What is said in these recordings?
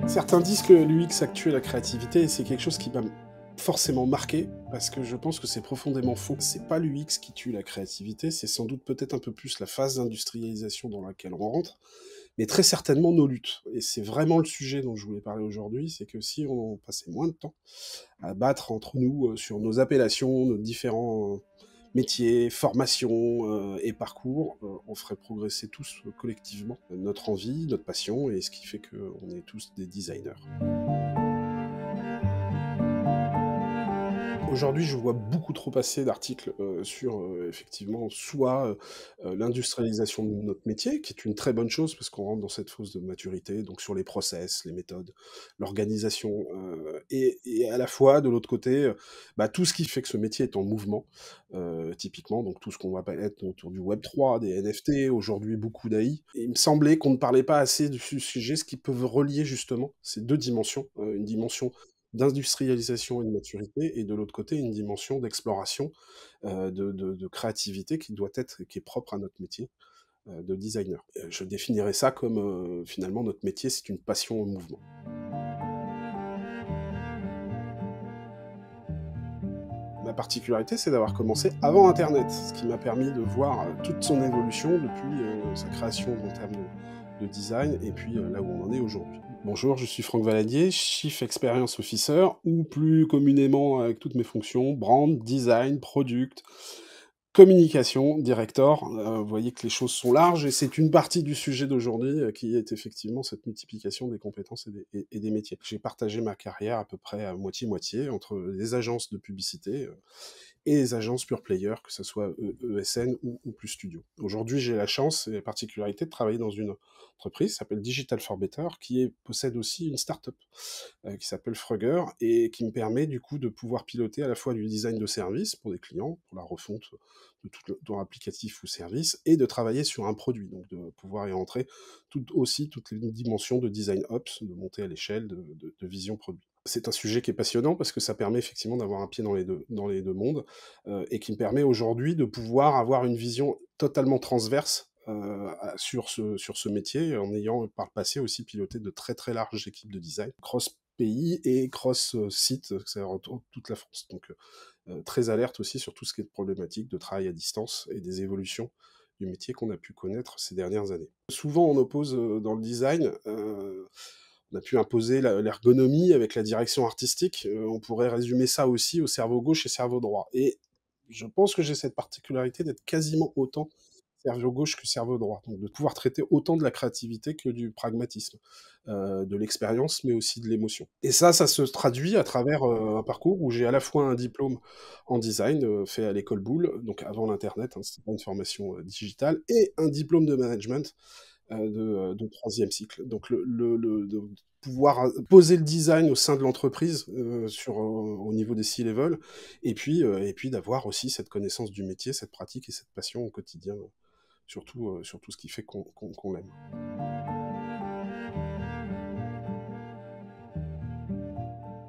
Certains disent que l'UX actue la créativité et c'est quelque chose qui m'a forcément marqué parce que je pense que c'est profondément faux. C'est pas l'UX qui tue la créativité, c'est sans doute peut-être un peu plus la phase d'industrialisation dans laquelle on rentre, mais très certainement nos luttes. Et c'est vraiment le sujet dont je voulais parler aujourd'hui, c'est que si on passait moins de temps à battre entre nous sur nos appellations, nos différents métiers, formations et parcours, on ferait progresser tous collectivement notre envie, notre passion et ce qui fait qu'on est tous des designers. Aujourd'hui, je vois beaucoup trop passer d'articles sur effectivement soit l'industrialisation de notre métier, qui est une très bonne chose parce qu'on rentre dans cette phase de maturité, donc sur les process, les méthodes, l'organisation, et à la fois de l'autre côté, bah, tout ce qui fait que ce métier est en mouvement, typiquement, donc tout ce qu'on va être autour du Web 3, des NFT, aujourd'hui beaucoup d'AI. Et il me semblait qu'on ne parlait pas assez du sujet, ce qui peut relier justement ces deux dimensions, une dimension d'industrialisation et de maturité, et de l'autre côté, une dimension d'exploration, de créativité qui est propre à notre métier, de designer. Je définirais ça comme, finalement, notre métier, c'est une passion en mouvement. Ma particularité, c'est d'avoir commencé avant internet, ce qui m'a permis de voir, toute son évolution depuis, sa création en termes de design et puis, là où on en est aujourd'hui. Bonjour, je suis Franck Valadier, Chief Experience Officer ou plus communément avec toutes mes fonctions, brand, design, product, communication, director. Vous voyez que les choses sont larges et c'est une partie du sujet d'aujourd'hui, qui est effectivement cette multiplication des compétences et des métiers. J'ai partagé ma carrière à peu près à moitié-moitié entre les agences de publicité, et les agences pure player, que ce soit ESN ou plus studio. Aujourd'hui, j'ai la chance et la particularité de travailler dans une entreprise qui s'appelle Digital for Better, possède aussi une start-up qui s'appelle Frugger et qui me permet du coup de pouvoir piloter à la fois du design de service pour des clients, pour la refonte de tout leur applicatif ou service, et de travailler sur un produit, donc de pouvoir y entrer toutes les dimensions de design ops, de monter à l'échelle, de vision produit. C'est un sujet qui est passionnant parce que ça permet effectivement d'avoir un pied dans les deux mondes, et qui me permet aujourd'hui de pouvoir avoir une vision totalement transverse sur ce métier, en ayant par le passé aussi piloté de très très larges équipes de design, cross pays et cross site, c'est-à-dire toute la France. Donc très alerte aussi sur tout ce qui est de problématique de travail à distance et des évolutions du métier qu'on a pu connaître ces dernières années. Souvent on oppose dans le design, on a pu imposer l'ergonomie avec la direction artistique. On pourrait résumer ça aussi au cerveau gauche et cerveau droit. Et je pense que j'ai cette particularité d'être quasiment autant cerveau gauche que cerveau droit. Donc de pouvoir traiter autant de la créativité que du pragmatisme, de l'expérience, mais aussi de l'émotion. Et ça se traduit à travers un parcours où j'ai à la fois un diplôme en design fait à l'école Boulle, donc avant l'internet, hein, c'était pas une formation digitale, et un diplôme de management de troisième cycle. Donc de pouvoir poser le design au sein de l'entreprise au niveau des C-level, et puis d'avoir aussi cette connaissance du métier, cette pratique et cette passion au quotidien, surtout sur tout ce qui fait qu'on l'aime.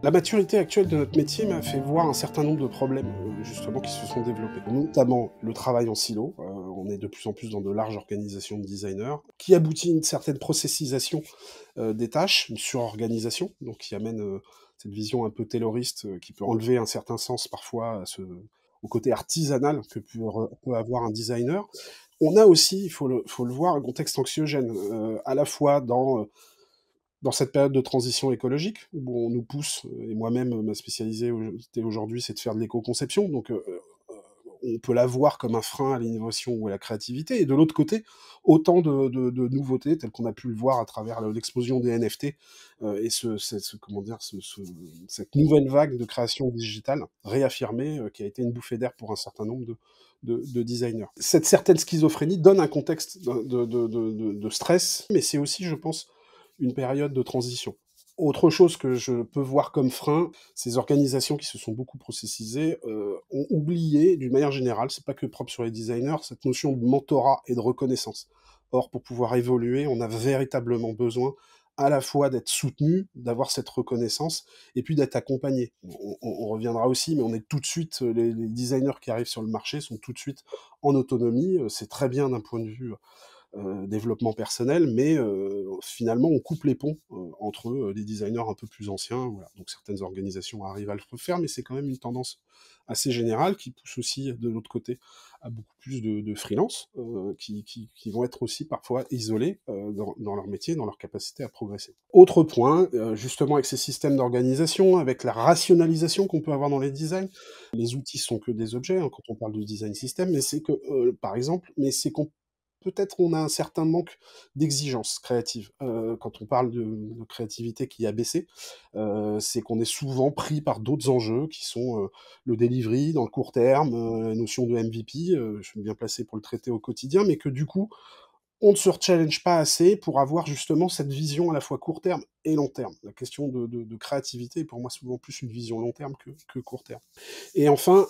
La maturité actuelle de notre métier m'a fait voir un certain nombre de problèmes, justement, qui se sont développés. Notamment le travail en silo, on est de plus en plus dans de larges organisations de designers, qui aboutit à une certaine processisation des tâches, une surorganisation, donc qui amène cette vision un peu tayloriste, qui peut enlever un certain sens parfois au côté artisanal que peut avoir un designer. On a aussi, faut le voir, un contexte anxiogène, à la fois dans cette période de transition écologique, où on nous pousse, et moi-même, ma spécialité aujourd'hui, c'est de faire de l'éco-conception, donc on peut la voir comme un frein à l'innovation ou à la créativité, et de l'autre côté, autant de nouveautés, telles qu'on a pu le voir à travers l'explosion des NFT, et comment dire, cette nouvelle vague de création digitale réaffirmée, qui a été une bouffée d'air pour un certain nombre de designers. Cette certaine schizophrénie donne un contexte de stress, mais c'est aussi, je pense, une période de transition. Autre chose que je peux voir comme frein, ces organisations qui se sont beaucoup processisées, ont oublié, d'une manière générale, c'est pas que propre sur les designers, cette notion de mentorat et de reconnaissance. Or, pour pouvoir évoluer, on a véritablement besoin à la fois d'être soutenu, d'avoir cette reconnaissance et puis d'être accompagné. On reviendra aussi, mais on est tout de suite, les designers qui arrivent sur le marché sont tout de suite en autonomie, c'est très bien d'un point de vue développement personnel, mais finalement, on coupe les ponts entre les designers un peu plus anciens. Voilà. Donc certaines organisations arrivent à le refaire, mais c'est quand même une tendance assez générale qui pousse aussi de l'autre côté à beaucoup plus de freelance qui vont être aussi parfois isolés dans leur métier, dans leur capacité à progresser. Autre point, justement avec ces systèmes d'organisation, avec la rationalisation qu'on peut avoir dans les designs, les outils sont que des objets hein, quand on parle de design system, mais c'est que, par exemple, mais c'est qu'on peut-être on a un certain manque d'exigence créative. Quand on parle de créativité qui a baissé, c'est qu'on est souvent pris par d'autres enjeux qui sont, le delivery dans le court terme, la notion de MVP, je suis bien placé pour le traiter au quotidien, mais que du coup, on ne se challenge pas assez pour avoir justement cette vision à la fois court terme et long terme. La question de créativité est pour moi souvent plus une vision long terme que court terme. Et enfin,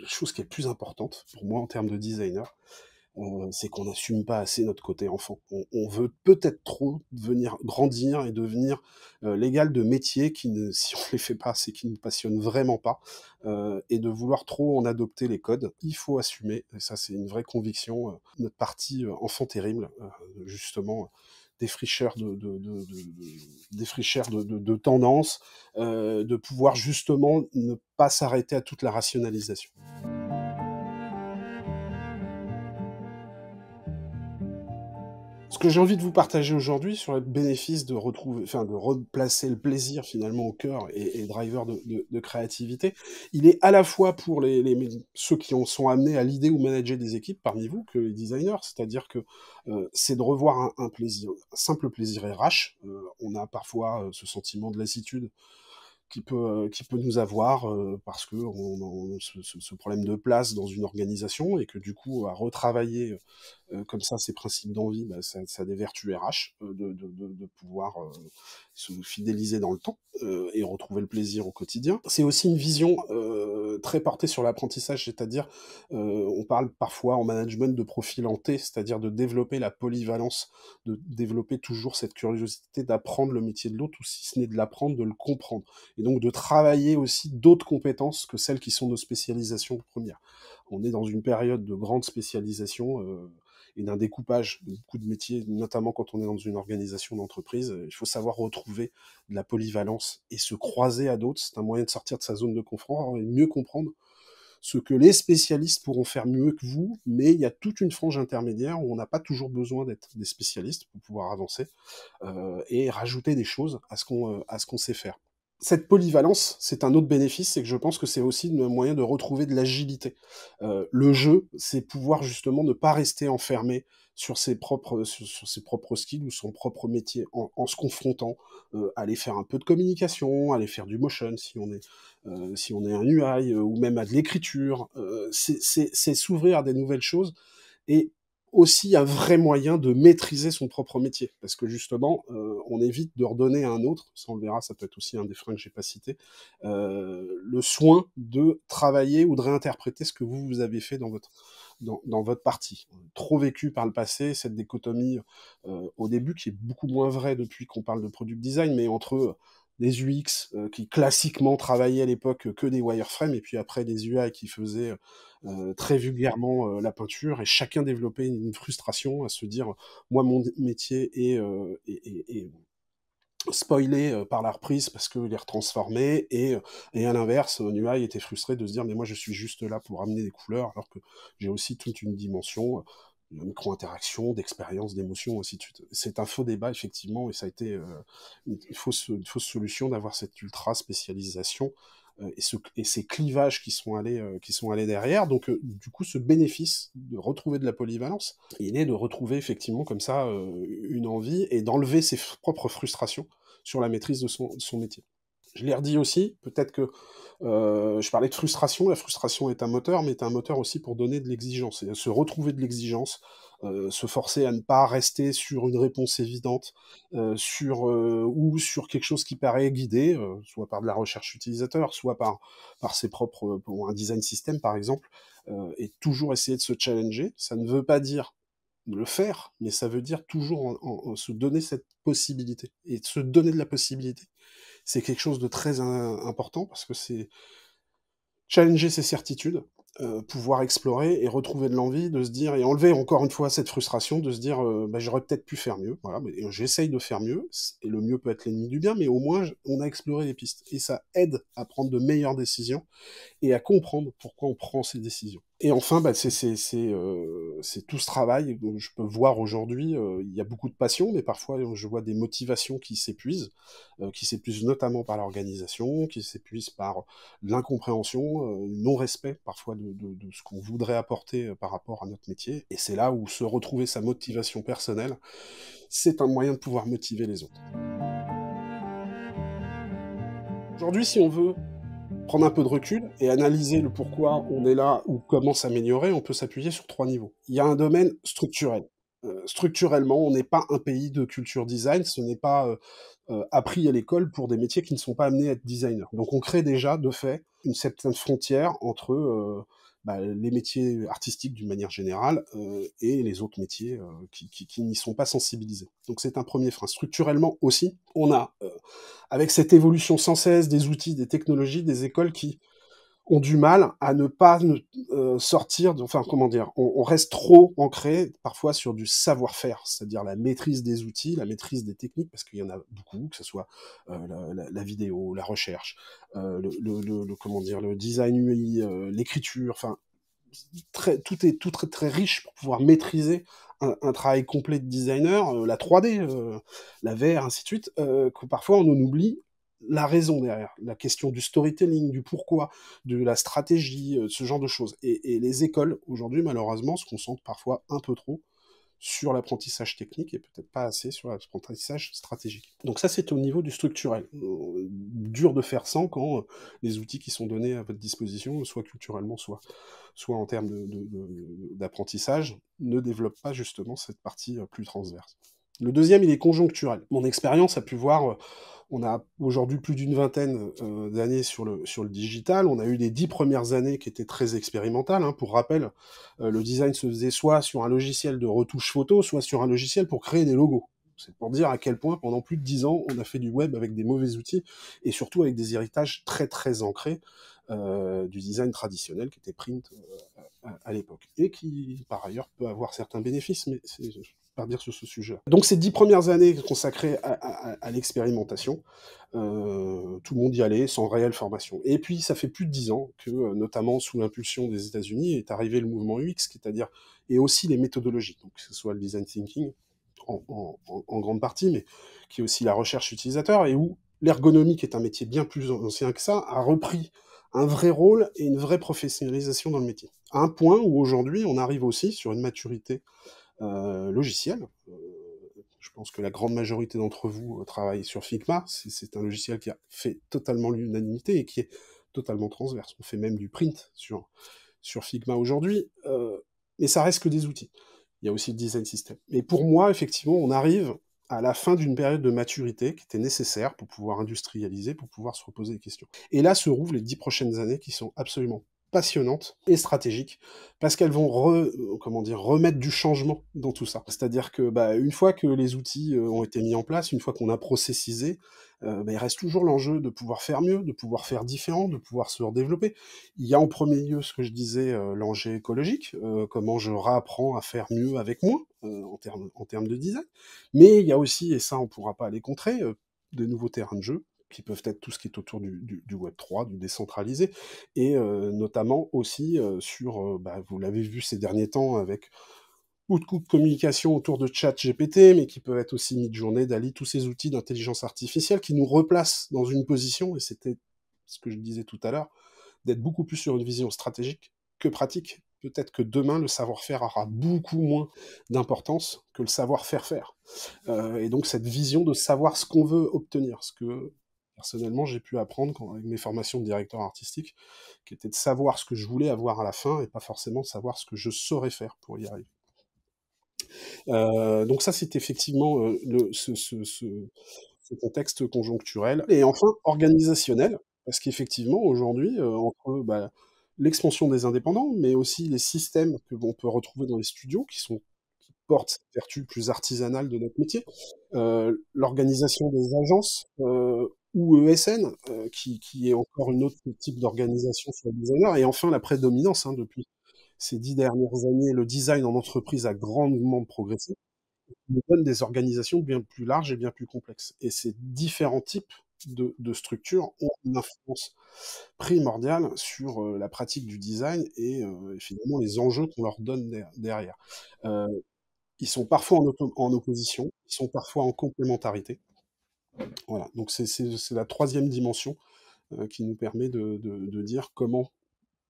chose qui est plus importante pour moi en termes de designer, c'est qu'on n'assume pas assez notre côté enfant. On veut peut-être trop devenir grandir et devenir, l'égal de métiers qui ne si on les fait pas, c'est qui ne nous passionnent vraiment pas, et de vouloir trop en adopter les codes. Il faut assumer et ça, c'est une vraie conviction, notre partie, enfant terrible, justement, défricheur défricheur de tendances, de pouvoir justement ne pas s'arrêter à toute la rationalisation. Ce que j'ai envie de vous partager aujourd'hui sur le bénéfice de retrouver enfin de replacer le plaisir finalement au cœur et driver de créativité, il est à la fois pour ceux qui en sont amenés à l'idée ou manager des équipes parmi vous, que les designers. C'est-à-dire que, c'est de revoir un plaisir, un simple plaisir RH. On a parfois, ce sentiment de lassitude qui peut nous avoir, parce qu'on a ce problème de place dans une organisation et que du coup à retravailler, comme ça ces principes d'envie, bah, ça a des vertus RH, de pouvoir, se fidéliser dans le temps, et retrouver le plaisir au quotidien. C'est aussi une vision, très portée sur l'apprentissage, c'est-à-dire, on parle parfois en management de profil en T, c'est-à-dire de développer la polyvalence, de développer toujours cette curiosité d'apprendre le métier de l'autre ou si ce n'est de l'apprendre, de le comprendre et donc de travailler aussi d'autres compétences que celles qui sont nos spécialisations premières. On est dans une période de grande spécialisation, et d'un découpage de beaucoup de métiers, notamment quand on est dans une organisation d'entreprise. Il faut savoir retrouver de la polyvalence et se croiser à d'autres. C'est un moyen de sortir de sa zone de confort et mieux comprendre ce que les spécialistes pourront faire mieux que vous, mais il y a toute une frange intermédiaire où on n'a pas toujours besoin d'être des spécialistes pour pouvoir avancer, et rajouter des choses à ce qu'on sait faire. Cette polyvalence, c'est un autre bénéfice, c'est que je pense que c'est aussi un moyen de retrouver de l'agilité. Le jeu, c'est pouvoir justement ne pas rester enfermé sur ses propres skills ou son propre métier, en se confrontant, aller faire un peu de communication, aller faire du motion si on est un UI, ou même à de l'écriture. C'est s'ouvrir à des nouvelles choses et aussi un vrai moyen de maîtriser son propre métier. Parce que justement, on évite de redonner à un autre, ça on le verra, ça peut être aussi un des freins que j'ai pas cité, le soin de travailler ou de réinterpréter ce que vous avez fait dans votre partie. Trop vécu par le passé, cette dichotomie, au début, qui est beaucoup moins vraie depuis qu'on parle de product design, mais entre des UX qui classiquement travaillaient à l'époque que des wireframes, et puis après des UI qui faisaient très vulgairement la peinture, et chacun développait une frustration à se dire moi mon métier est spoilé par la reprise parce qu'il est retransformé, et à l'inverse, un UI était frustré de se dire mais moi je suis juste là pour amener des couleurs alors que j'ai aussi toute une dimension de micro-interaction, d'expérience, d'émotion, ainsi de suite. C'est un faux débat, effectivement, et ça a été une fausse solution d'avoir cette ultra spécialisation et ces clivages qui sont allés derrière. Donc, du coup, ce bénéfice de retrouver de la polyvalence, il est de retrouver effectivement comme ça une envie et d'enlever ses propres frustrations sur la maîtrise de son métier. Je l'ai redit aussi, peut-être que je parlais de frustration, la frustration est un moteur, mais est un moteur aussi pour donner de l'exigence et se retrouver de l'exigence, se forcer à ne pas rester sur une réponse évidente, ou sur quelque chose qui paraît guidé, soit par de la recherche utilisateur, soit par ses propres, pour un design system par exemple, et toujours essayer de se challenger. Ça ne veut pas dire le faire, mais ça veut dire toujours en se donner cette possibilité et de se donner de la possibilité. C'est quelque chose de très important parce que c'est challenger ses certitudes, pouvoir explorer et retrouver de l'envie, de se dire et enlever encore une fois cette frustration de se dire, «Bah, j'aurais peut-être pu faire mieux», voilà, mais j'essaye de faire mieux et le mieux peut être l'ennemi du bien, mais au moins on a exploré les pistes et ça aide à prendre de meilleures décisions et à comprendre pourquoi on prend ces décisions. Et enfin, bah, c'est tout ce travail que je peux voir aujourd'hui, il y a beaucoup de passion, mais parfois je vois des motivations qui s'épuisent notamment par l'organisation, qui s'épuisent par l'incompréhension, le non-respect parfois de ce qu'on voudrait apporter, par rapport à notre métier et c'est là où se retrouver sa motivation personnelle, c'est un moyen de pouvoir motiver les autres. Aujourd'hui, si on veut prendre un peu de recul et analyser le pourquoi on est là ou comment s'améliorer, on peut s'appuyer sur 3 niveaux. Il y a un domaine structurel. Structurellement, on n'est pas un pays de culture design, ce n'est pas, appris à l'école pour des métiers qui ne sont pas amenés à être designers. Donc on crée déjà, de fait, une certaine frontière entre, bah, les métiers artistiques d'une manière générale, et les autres métiers, qui n'y sont pas sensibilisés. Donc c'est un premier frein. Structurellement aussi, on a, avec cette évolution sans cesse des outils, des technologies, des écoles qui ont du mal à ne pas sortir de, enfin comment dire, on reste trop ancré parfois sur du savoir-faire, c'est-à-dire la maîtrise des outils, la maîtrise des techniques, parce qu'il y en a beaucoup, que ce soit la vidéo, la recherche, comment dire, le design UI, l'écriture, enfin tout est tout très, très riche pour pouvoir maîtriser un travail complet de designer, la 3D, la VR, ainsi de suite, que parfois on en oublie la raison derrière, la question du storytelling, du pourquoi, de la stratégie, ce genre de choses. Et les écoles, aujourd'hui, malheureusement, se concentrent parfois un peu trop sur l'apprentissage technique et peut-être pas assez sur l'apprentissage stratégique. Donc ça, c'est au niveau du structurel. Dur de faire sans quand les outils qui sont donnés à votre disposition, soit culturellement, soit en termes d'apprentissage, ne développent pas justement cette partie plus transverse. Le deuxième, il est conjoncturel. Mon expérience a pu voir, on a aujourd'hui plus d'une vingtaine d'années sur le digital. On a eu les 10 premières années qui étaient très expérimentales, hein. Pour rappel, le design se faisait soit sur un logiciel de retouche photo, soit sur un logiciel pour créer des logos. C'est pour dire à quel point, pendant plus de 10 ans, on a fait du web avec des mauvais outils et surtout avec des héritages très très ancrés du design traditionnel qui était print à l'époque et qui, par ailleurs, peut avoir certains bénéfices, mais c'est pas dire sur ce sujet. Donc ces 10 premières années consacrées à l'expérimentation, tout le monde y allait sans réelle formation. Et puis ça fait plus de 10 ans que, notamment sous l'impulsion des États-Unis, est arrivé le mouvement UX, c'est-à-dire et aussi les méthodologies, donc que ce soit le design thinking en grande partie, mais qui est aussi la recherche utilisateur et où l'ergonomie, qui est un métier bien plus ancien que ça, a repris un vrai rôle et une vraie professionnalisation dans le métier. À un point où aujourd'hui, on arrive aussi sur une maturité logicielle. Je pense que la grande majorité d'entre vous travaille sur Figma. C'est un logiciel qui a fait totalement l'unanimité et qui est totalement transverse. On fait même du print sur Figma aujourd'hui, mais ça reste que des outils. Il y a aussi le design system. Et pour moi, effectivement, on arrive à la fin d'une période de maturité qui était nécessaire pour pouvoir industrialiser, pour pouvoir se reposer des questions. Et là se rouvrent les 10 prochaines années qui sont absolument passionnantes et stratégiques parce qu'elles vont comment dire, remettre du changement dans tout ça. C'est-à-dire que bah, une fois que les outils ont été mis en place, une fois qu'on a processisé, bah, il reste toujours l'enjeu de pouvoir faire mieux, de pouvoir faire différent, de pouvoir se redévelopper. Il y a en premier lieu ce que je disais, l'enjeu écologique, comment je réapprends à faire mieux avec moins en termes de design. Mais il y a aussi, et ça on ne pourra pas aller contrer, de nouveaux terrains de jeu qui peuvent être tout ce qui est autour du Web3, du décentralisé, et notamment aussi sur, bah, vous l'avez vu ces derniers temps avec beaucoup de communication autour de ChatGPT, mais qui peuvent être aussi Midjourney, DALL-E, tous ces outils d'intelligence artificielle qui nous replacent dans une position, et c'était ce que je disais tout à l'heure, d'être beaucoup plus sur une vision stratégique que pratique. Peut-être que demain, le savoir-faire aura beaucoup moins d'importance que le savoir-faire faire. Et donc cette vision de savoir ce qu'on veut obtenir, ce que personnellement, j'ai pu apprendre avec mes formations de directeur artistique, qui était de savoir ce que je voulais avoir à la fin et pas forcément savoir ce que je saurais faire pour y arriver. Donc ça, c'est effectivement, ce contexte conjoncturel et enfin organisationnel, parce qu'effectivement aujourd'hui, entre, bah, l'expansion des indépendants, mais aussi les systèmes que l'on peut retrouver dans les studios qui portent cette vertu plus artisanale de notre métier, l'organisation des agences, ou ESN, qui est encore une autre type d'organisation sur le designer et enfin la prédominance, hein, depuis ces 10 dernières années, le design en entreprise a grandement progressé nous donne des organisations bien plus larges et bien plus complexes. Et ces différents types de structures ont une influence primordiale sur la pratique du design et finalement les enjeux qu'on leur donne derrière. Euh, ils sont parfois en opposition, ils sont parfois en complémentarité. Voilà, donc c'est la troisième dimension qui nous permet de dire comment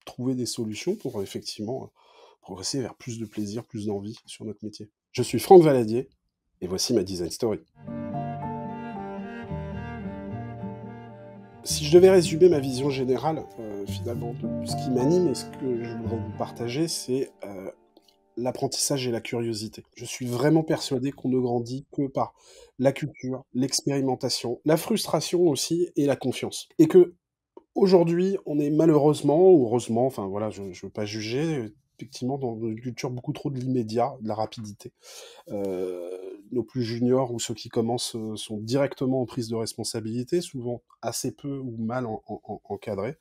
trouver des solutions pour effectivement progresser vers plus de plaisir, plus d'envie sur notre métier. Je suis Franck Valadier et voici ma design story. Si je devais résumer ma vision générale, finalement, de ce qui m'anime et ce que je voudrais vous partager, c'est l'apprentissage et la curiosité. Je suis vraiment persuadé qu'on ne grandit que par la culture, l'expérimentation, la frustration aussi et la confiance. Et que aujourd'hui, on est malheureusement ou heureusement, enfin voilà, je ne veux pas juger, effectivement dans une culture beaucoup trop de l'immédiat, de la rapidité. Nos plus juniors ou ceux qui commencent sont directement en prise de responsabilité, souvent assez peu ou mal encadrés.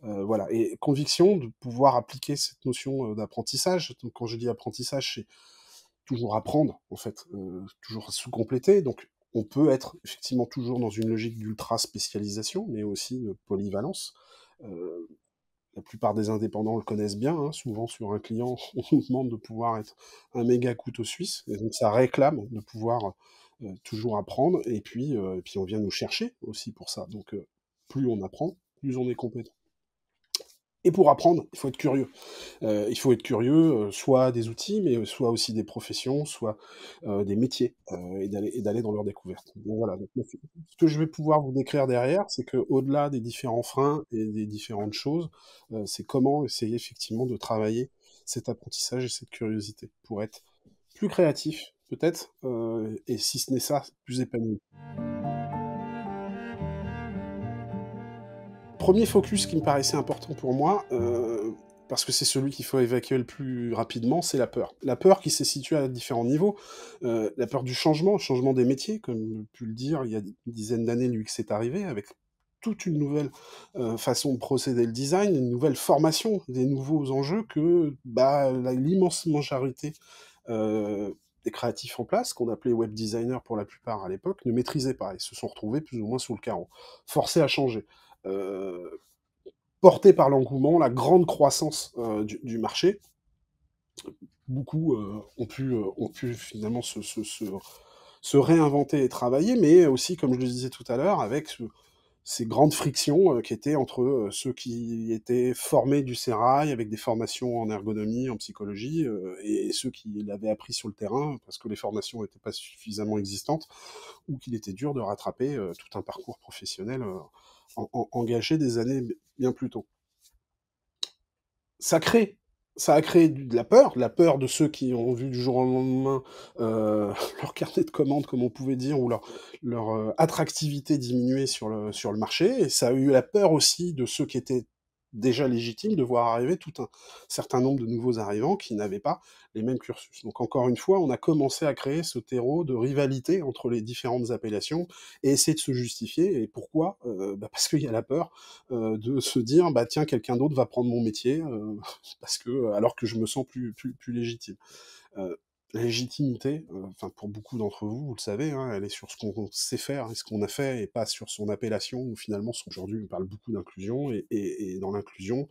Voilà, et conviction de pouvoir appliquer cette notion d'apprentissage. Donc, quand je dis apprentissage, c'est toujours apprendre, en fait, toujours se compléter. Donc, on peut être effectivement toujours dans une logique d'ultra spécialisation, mais aussi de polyvalence. Euh, la plupart des indépendants le connaissent bien, hein. Souvent sur un client, on nous demande de pouvoir être un méga couteau suisse, et donc ça réclame de pouvoir toujours apprendre, et puis on vient nous chercher aussi pour ça. Donc plus on apprend, plus on est compétent. Et pour apprendre, il faut être curieux. Il faut être curieux, soit des outils, mais soit aussi des professions, soit des métiers, et d'aller dans leur découverte. Donc voilà, donc ce que je vais pouvoir vous décrire derrière, c'est qu'au-delà des différents freins et des différentes choses, c'est comment essayer effectivement de travailler cet apprentissage et cette curiosité pour être plus créatif, peut-être, et si ce n'est ça, plus épanoui. Premier focus qui me paraissait important pour moi, parce que c'est celui qu'il faut évacuer le plus rapidement, c'est la peur. La peur qui s'est située à différents niveaux. La peur du changement, le changement des métiers, comme pu le dire, il y a une dizaine d'années, lui, que c'est arrivé, avec toute une nouvelle façon de procéder le design, une nouvelle formation, des nouveaux enjeux que bah, l'immense majorité des créatifs en place, qu'on appelait web designers pour la plupart à l'époque, ne maîtrisaient pas et se sont retrouvés plus ou moins sous le carreau, forcés à changer. Euh, Porté par l'engouement, la grande croissance du marché, beaucoup ont pu finalement se réinventer et travailler, mais aussi, comme je le disais tout à l'heure, avec ces grandes frictions qui étaient entre ceux qui étaient formés du sérail, avec des formations en ergonomie, en psychologie, et ceux qui l'avaient appris sur le terrain, parce que les formations n'étaient pas suffisamment existantes, ou qu'il était dur de rattraper tout un parcours professionnel engagé des années bien plus tôt. Ça crée ça a créé de la peur de ceux qui ont vu du jour au lendemain leur carnet de commandes, comme on pouvait dire, ou leur attractivité diminuer sur le marché. Et ça a eu la peur aussi de ceux qui étaient déjà légitimes de voir arriver tout un certain nombre de nouveaux arrivants qui n'avaient pas les mêmes cursus. Donc encore une fois, on a commencé à créer ce terreau de rivalité entre les différentes appellations et essayer de se justifier. Et pourquoi bah parce qu'il y a la peur de se dire bah tiens quelqu'un d'autre va prendre mon métier parce que alors que je me sens plus légitime. La légitimité, enfin pour beaucoup d'entre vous, vous le savez, hein, elle est sur ce qu'on sait faire et ce qu'on a fait, et pas sur son appellation, ou finalement, aujourd'hui, on parle beaucoup d'inclusion, et dans l'inclusion,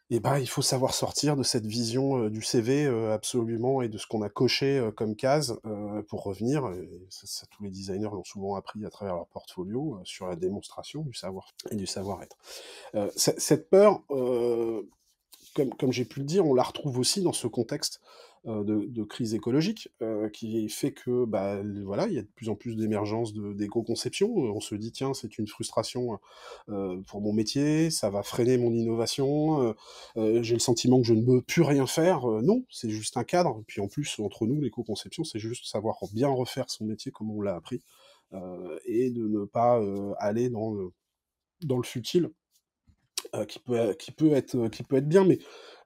et bah, il faut savoir sortir de cette vision du CV absolument, et de ce qu'on a coché comme case pour revenir, et ça, tous les designers l'ont souvent appris à travers leur portfolio, sur la démonstration du savoir et du savoir-être. Cette peur, comme j'ai pu le dire, on la retrouve aussi dans ce contexte de crise écologique qui fait que, bah, voilà, il y a de plus en plus d'émergence d'éco-conception. On se dit, tiens, c'est une frustration pour mon métier, ça va freiner mon innovation, j'ai le sentiment que je ne peux plus rien faire. Non, c'est juste un cadre. Et puis en plus, entre nous, l'éco-conception, c'est juste savoir bien refaire son métier comme on l'a appris et de ne pas aller dans le futile qui peut être bien, mais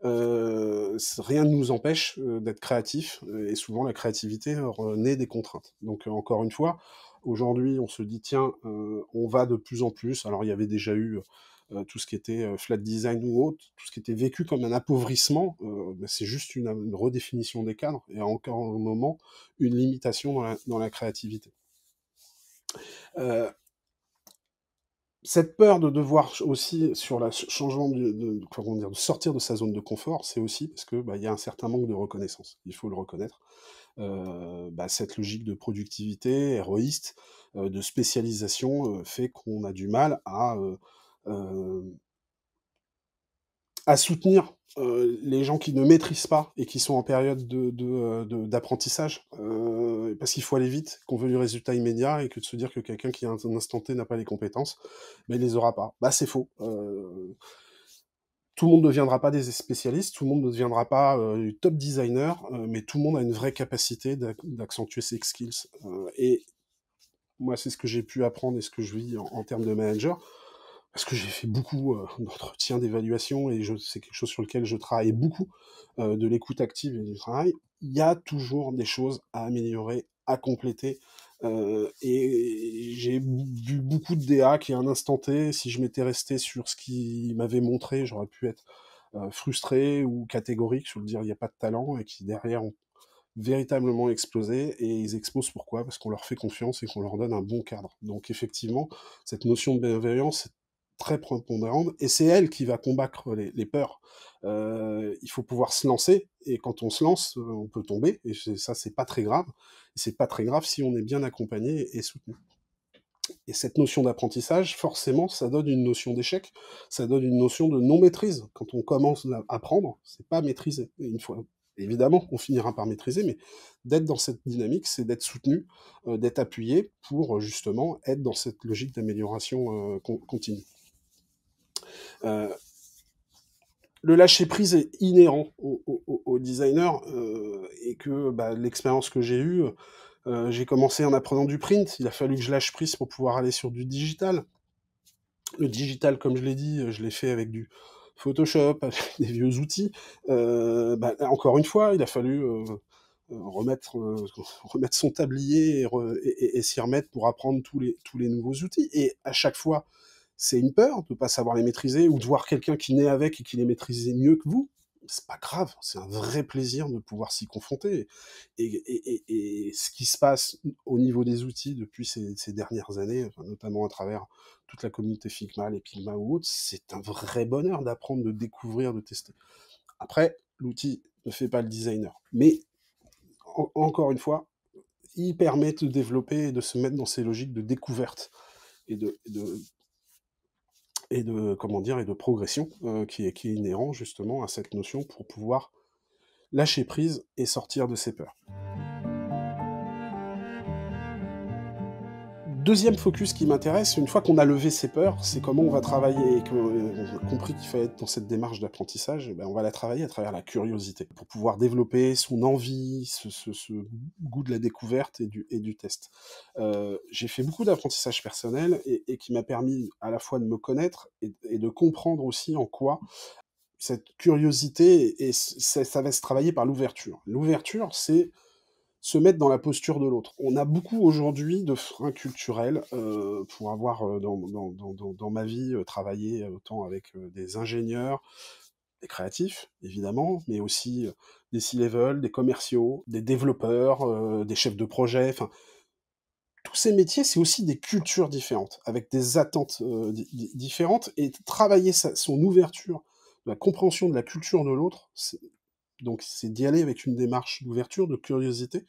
rien ne nous empêche d'être créatifs, et souvent la créativité naît des contraintes. Donc encore une fois, aujourd'hui, on se dit: «Tiens, on va de plus en plus», alors il y avait déjà eu tout ce qui était flat design ou autre, tout ce qui était vécu comme un appauvrissement, bah, c'est juste une redéfinition des cadres et encore un moment, une limitation dans la créativité. Heu Cette peur de devoir aussi sur la changement comment dire? De sortir de sa zone de confort, c'est aussi parce que, bah, il y a un certain manque de reconnaissance. Il faut le reconnaître. Bah, cette logique de productivité héroïste, de spécialisation, fait qu'on a du mal à soutenir, les gens qui ne maîtrisent pas et qui sont en période d'apprentissage, parce qu'il faut aller vite, qu'on veut du résultat immédiat et que de se dire que quelqu'un qui à un instant T n'a pas les compétences, bah, il les aura pas. Bah, c'est faux. Tout le monde ne deviendra pas des spécialistes, tout le monde ne deviendra pas, top designer, mais tout le monde a une vraie capacité d'accentuer ses skills, et moi, c'est ce que j'ai pu apprendre et ce que je vis en termes de manager. Parce que j'ai fait beaucoup, d'entretiens, d'évaluation et c'est quelque chose sur lequel je travaille beaucoup, de l'écoute active et du travail. Il y a toujours des choses à améliorer, à compléter, et j'ai vu beaucoup de DA qui, à un instant T, si je m'étais resté sur ce qu'ils m'avaient montré, j'aurais pu être, frustré ou catégorique sur le dire: «Il y a pas de talent» et qui derrière ont véritablement explosé et ils explosent pourquoi? Parce qu'on leur fait confiance et qu'on leur donne un bon cadre. Donc effectivement, cette notion de bienveillance est très prépondérante et c'est elle qui va combattre les peurs. Il faut pouvoir se lancer et quand on se lance, on peut tomber et ça, c'est pas très grave. Et c'est pas très grave si on est bien accompagné et soutenu. Et cette notion d'apprentissage, forcément, ça donne une notion d'échec, ça donne une notion de non-maîtrise. Quand on commence à apprendre, c'est pas maîtriser. Et une fois, évidemment, on finira par maîtriser, mais d'être dans cette dynamique, c'est d'être soutenu, d'être appuyé pour justement être dans cette logique d'amélioration continue. Euh, le lâcher prise est inhérent au designer et que bah, l'expérience que j'ai eue, j'ai commencé en apprenant du print, il a fallu que je lâche prise pour pouvoir aller sur du digital. Le digital, comme je l'ai dit, je l'ai fait avec du Photoshop, avec des vieux outils. Bah, encore une fois, il a fallu remettre, remettre son tablier et s'y remettre pour apprendre tous les nouveaux outils. Et à chaque fois, c'est une peur de ne pas savoir les maîtriser ou de voir quelqu'un qui naît avec et qui les maîtrisait mieux que vous. C'est pas grave, c'est un vrai plaisir de pouvoir s'y confronter. Et ce qui se passe au niveau des outils depuis ces dernières années, enfin, notamment à travers toute la communauté Figma, les Pigma ou autres, c'est un vrai bonheur d'apprendre, de découvrir, de tester. Après, l'outil ne fait pas le designer. Mais encore une fois, il permet de développer et de se mettre dans ces logiques de découverte et comment dire, et de progression qui est inhérent justement à cette notion pour pouvoir lâcher prise et sortir de ses peurs. Deuxième focus qui m'intéresse, une fois qu'on a levé ses peurs, c'est comment on va travailler et qu'on a compris qu'il fallait être dans cette démarche d'apprentissage, eh ben on va la travailler à travers la curiosité pour pouvoir développer son envie, ce goût de la découverte et du test. J'ai fait beaucoup d'apprentissage personnel et qui m'a permis à la fois de me connaître et de comprendre aussi en quoi cette curiosité et ça va se travailler par l'ouverture. L'ouverture, c'est se mettre dans la posture de l'autre. On a beaucoup aujourd'hui de freins culturels, pour avoir, dans ma vie, travaillé autant avec, des ingénieurs, des créatifs évidemment, mais aussi, des C-level, des commerciaux, des développeurs, des chefs de projet, enfin tous ces métiers, c'est aussi des cultures différentes, avec des attentes, différentes et travailler son ouverture, la compréhension de la culture de l'autre, c'est d'y aller avec une démarche d'ouverture, de curiosité.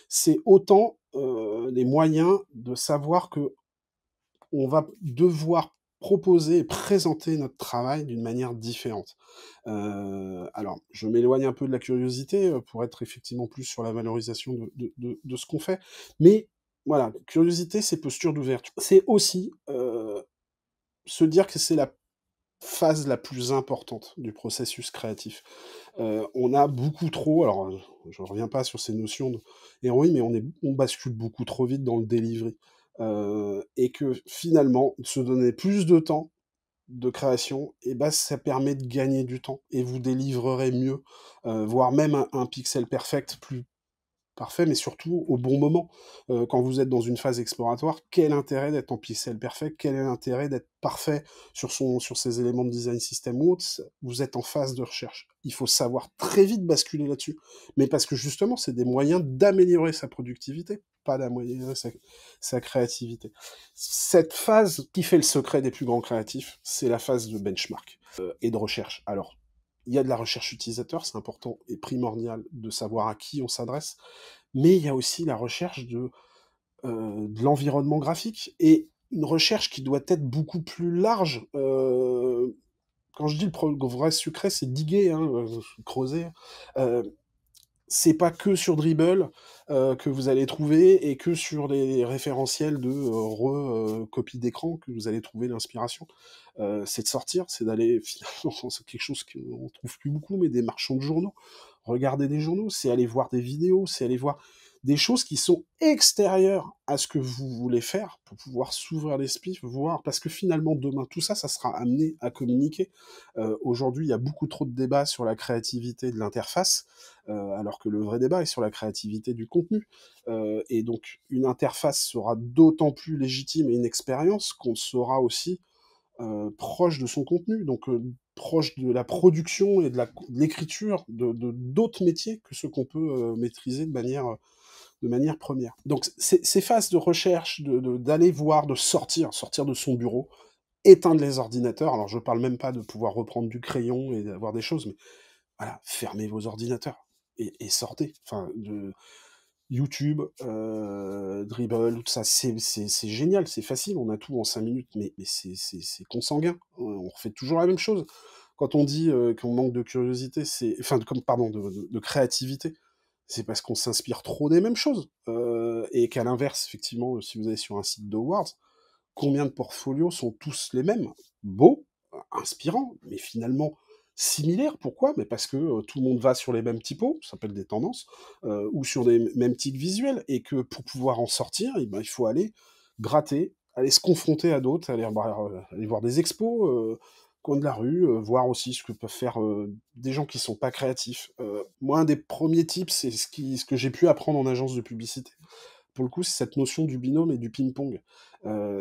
C'est autant, les moyens de savoir que on va devoir proposer et présenter notre travail d'une manière différente. Alors, je m'éloigne un peu de la curiosité, pour être effectivement plus sur la valorisation de ce qu'on fait, mais voilà, curiosité, c'est posture d'ouverture. C'est aussi, se dire que c'est la phase la plus importante du processus créatif. On a beaucoup trop alors, je reviens pas sur ces notions de héroïne, mais on bascule beaucoup trop vite dans le delivery, et que finalement, se donner plus de temps de création et bah, ça permet de gagner du temps et vous délivrerez mieux, voire même un pixel perfect plus parfait, mais surtout au bon moment. Quand vous êtes dans une phase exploratoire, quel intérêt d'être en pixel perfect? Quel est l'intérêt d'être parfait sur ses éléments de design system ou autres? Vous êtes en phase de recherche. Il faut savoir très vite basculer là-dessus. Mais parce que justement, c'est des moyens d'améliorer sa productivité, pas d'améliorer sa créativité. Cette phase qui fait le secret des plus grands créatifs, c'est la phase de benchmark, et de recherche. Alors, il y a de la recherche utilisateur, c'est important et primordial de savoir à qui on s'adresse, mais il y a aussi la recherche de l'environnement graphique et une recherche qui doit être beaucoup plus large. Quand je dis le vrai secret, c'est diguer, hein, creuser. Heu, c'est pas que sur Dribbble, que vous allez trouver et que sur les référentiels de, copie d'écran que vous allez trouver l'inspiration. C'est de sortir, c'est d'aller finalement c'est quelque chose qu'on trouve plus beaucoup, mais des marchands de journaux. Regarder des journaux, c'est aller voir des vidéos, c'est aller voir des choses qui sont extérieures à ce que vous voulez faire pour pouvoir s'ouvrir l'esprit, voir parce que finalement demain tout ça, ça sera amené à communiquer. Aujourd'hui, il y a beaucoup trop de débats sur la créativité de l'interface, alors que le vrai débat est sur la créativité du contenu. Et donc une interface sera d'autant plus légitime et une expérience qu'on sera aussi proche de son contenu, donc proche de la production et de l'écriture d'autres métiers que ceux qu'on peut maîtriser de manière première. Donc ces phases de recherche, d'aller voir, de sortir de son bureau, éteindre les ordinateurs. Alors je parle même pas de pouvoir reprendre du crayon et d'avoir des choses, mais voilà, fermez vos ordinateurs et sortez. Enfin, YouTube, Dribbble, tout ça, c'est génial, c'est facile, on a tout en 5 minutes, mais c'est consanguin. On refait toujours la même chose. Quand on dit, qu'on manque de curiosité, c'est enfin, comme pardon, de créativité, c'est parce qu'on s'inspire trop des mêmes choses. Et qu'à l'inverse, effectivement, si vous allez sur un site d'Awards, combien de portfolios sont tous les mêmes? Beaux, inspirants, mais finalement similaires. Pourquoi? Mais parce que, tout le monde va sur les mêmes typos, ça s'appelle des tendances, ou sur des mêmes tics visuels et que pour pouvoir en sortir, et ben, il faut aller gratter, aller se confronter à d'autres, aller voir des expos, coin de la rue, voir aussi ce que peuvent faire, des gens qui sont pas créatifs. Moi, un des premiers tips, c'est ce que j'ai pu apprendre en agence de publicité. Pour le coup, c'est cette notion du binôme et du ping-pong.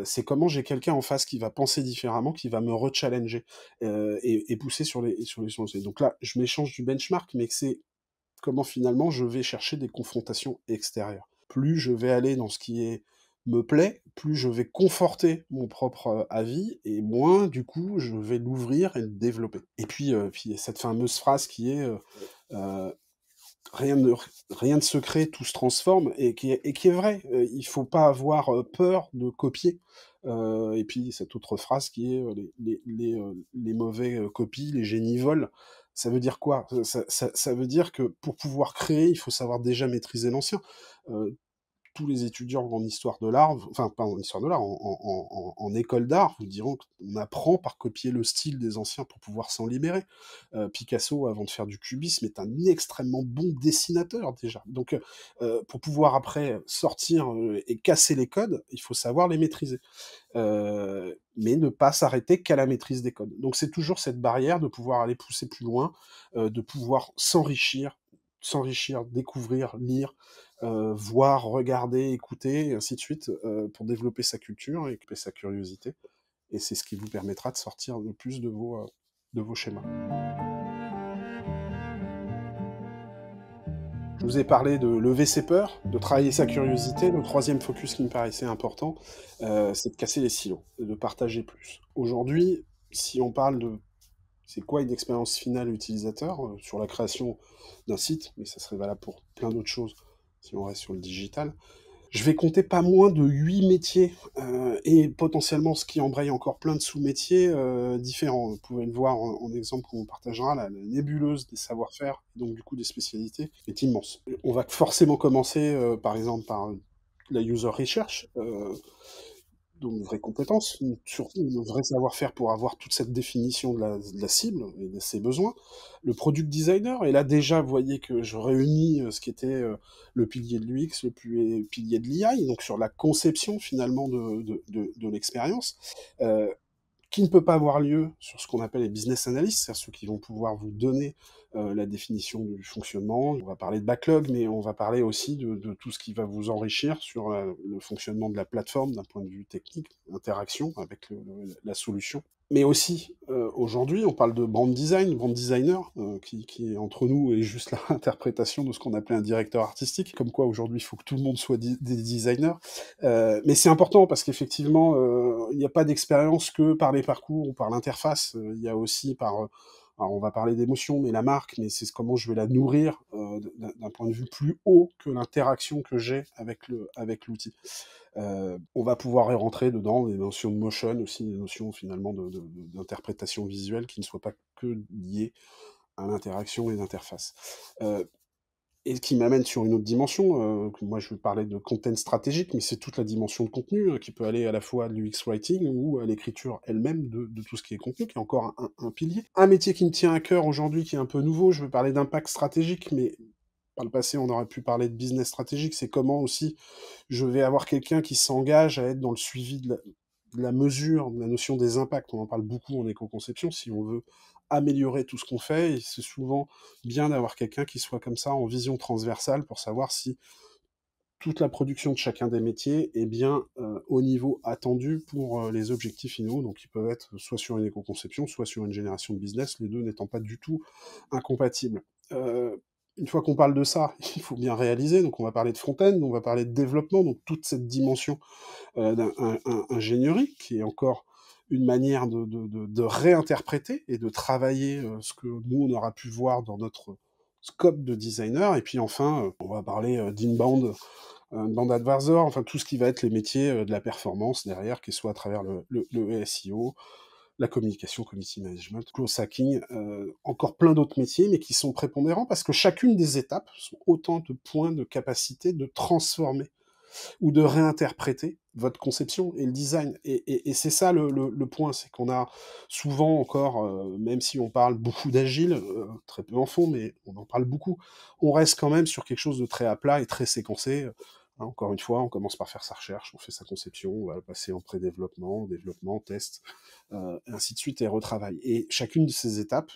C'est comment j'ai quelqu'un en face qui va penser différemment, qui va me rechallenger, et pousser sur les choses. Et donc là, je m'échange du benchmark, mais que c'est comment finalement je vais chercher des confrontations extérieures. Plus je vais aller dans ce qui me plaît, plus je vais conforter mon propre, avis et moins du coup je vais l'ouvrir et le développer. Et puis il y a cette fameuse phrase qui est, heu Rien ne rien de secret, tout se transforme et qui est vrai. Il faut pas avoir, peur de copier. Et puis cette autre phrase qui est, les mauvais, copient, les génies volent. Ça veut dire quoi? Ça veut dire que pour pouvoir créer, il faut savoir déjà maîtriser l'ancien. Heu, Tous les étudiants en histoire de l'art, enfin pas en histoire de l'art, en école d'art, vous diront qu'on apprend par copier le style des anciens pour pouvoir s'en libérer. Picasso, avant de faire du cubisme, est un extrêmement bon dessinateur déjà. Donc, pour pouvoir après sortir et casser les codes, il faut savoir les maîtriser. Mais ne pas s'arrêter qu'à la maîtrise des codes. Donc c'est toujours cette barrière de pouvoir aller pousser plus loin, de pouvoir s'enrichir, découvrir, lire, voir, regarder, écouter, et ainsi de suite, pour développer sa culture et sa curiosité. Et c'est ce qui vous permettra de sortir le plus de vos schémas. Je vous ai parlé de lever ses peurs, de travailler sa curiosité. Le troisième focus qui me paraissait important, c'est de casser les silos et de partager plus. Aujourd'hui, si on parle de c'est quoi une expérience finale utilisateur sur la création d'un site, mais ça serait valable pour plein d'autres choses si on reste sur le digital. Je vais compter pas moins de 8 métiers, et potentiellement ce qui embraye encore plein de sous-métiers, différents. Vous pouvez le voir en exemple qu'on partagera, la nébuleuse des savoir-faire, donc du coup des spécialités, est immense. On va forcément commencer, par exemple par, la user research, donc une vraie compétence, surtout un vrai savoir-faire pour avoir toute cette définition de la cible et de ses besoins. Le product designer, et là déjà vous voyez que je réunis ce qui était le pilier de l'UX, pilier de l'EI, donc sur la conception finalement de l'expérience. Euh, qui ne peut pas avoir lieu sur ce qu'on appelle les business analysts, c'est-à-dire ceux qui vont pouvoir vous donner la définition du fonctionnement. On va parler de backlog, mais on va parler aussi de tout ce qui va vous enrichir sur le fonctionnement de la plateforme d'un point de vue technique, interaction avec la solution. Mais aussi, aujourd'hui, on parle de brand design, brand designer, qui entre nous est juste l'interprétation de ce qu'on appelait un directeur artistique. Comme quoi, aujourd'hui, il faut que tout le monde soit des designers. Mais c'est important parce qu'effectivement, il n'y a pas d'expérience que par les parcours ou par l'interface. Il y a aussi par, alors on va parler d'émotion, mais la marque, mais c'est comment je vais la nourrir d'un point de vue plus haut que l'interaction que j'ai avec l'outil. On va pouvoir y rentrer dedans des notions de motion aussi, des notions finalement d'interprétation visuelle qui ne soient pas que liées à l'interaction et l'interface. Et qui m'amène sur une autre dimension, que moi je vais parler de content stratégique, mais c'est toute la dimension de contenu qui peut aller à la fois à l'UX writing ou à l'écriture elle-même de tout ce qui est contenu, qui est encore un pilier. Un métier qui me tient à cœur aujourd'hui, qui est un peu nouveau, je vais parler d'impact stratégique, mais par le passé on aurait pu parler de business stratégique, c'est comment aussi je vais avoir quelqu'un qui s'engage à être dans le suivi de la mesure, de la notion des impacts. On en parle beaucoup en éco-conception, si on veut améliorer tout ce qu'on fait, et c'est souvent bien d'avoir quelqu'un qui soit comme ça en vision transversale pour savoir si toute la production de chacun des métiers est bien au niveau attendu pour les objectifs finaux, donc ils peuvent être soit sur une éco-conception, soit sur une génération de business, les deux n'étant pas du tout incompatibles. Euh, une fois qu'on parle de ça, il faut bien réaliser, donc on va parler de front-end, on va parler de développement, donc toute cette dimension d'ingénierie, qui est encore une manière de réinterpréter et de travailler ce que nous, on aura pu voir dans notre scope de designer. Et puis enfin, on va parler d'inbound, band advisor, enfin tout ce qui va être les métiers de la performance derrière, qui soit à travers le SEO, la communication, community management, close hacking, encore plein d'autres métiers, mais qui sont prépondérants parce que chacune des étapes sont autant de points de capacité de transformer ou de réinterpréter votre conception et le design. Et c'est ça le point, c'est qu'on a souvent encore, même si on parle beaucoup d'agile, très peu en fond, mais on en parle beaucoup, on reste quand même sur quelque chose de très à plat et très séquencé. Encore une fois, on commence par faire sa recherche, on fait sa conception, on va passer en pré-développement, développement, test, et ainsi de suite, et retravail. Et chacune de ces étapes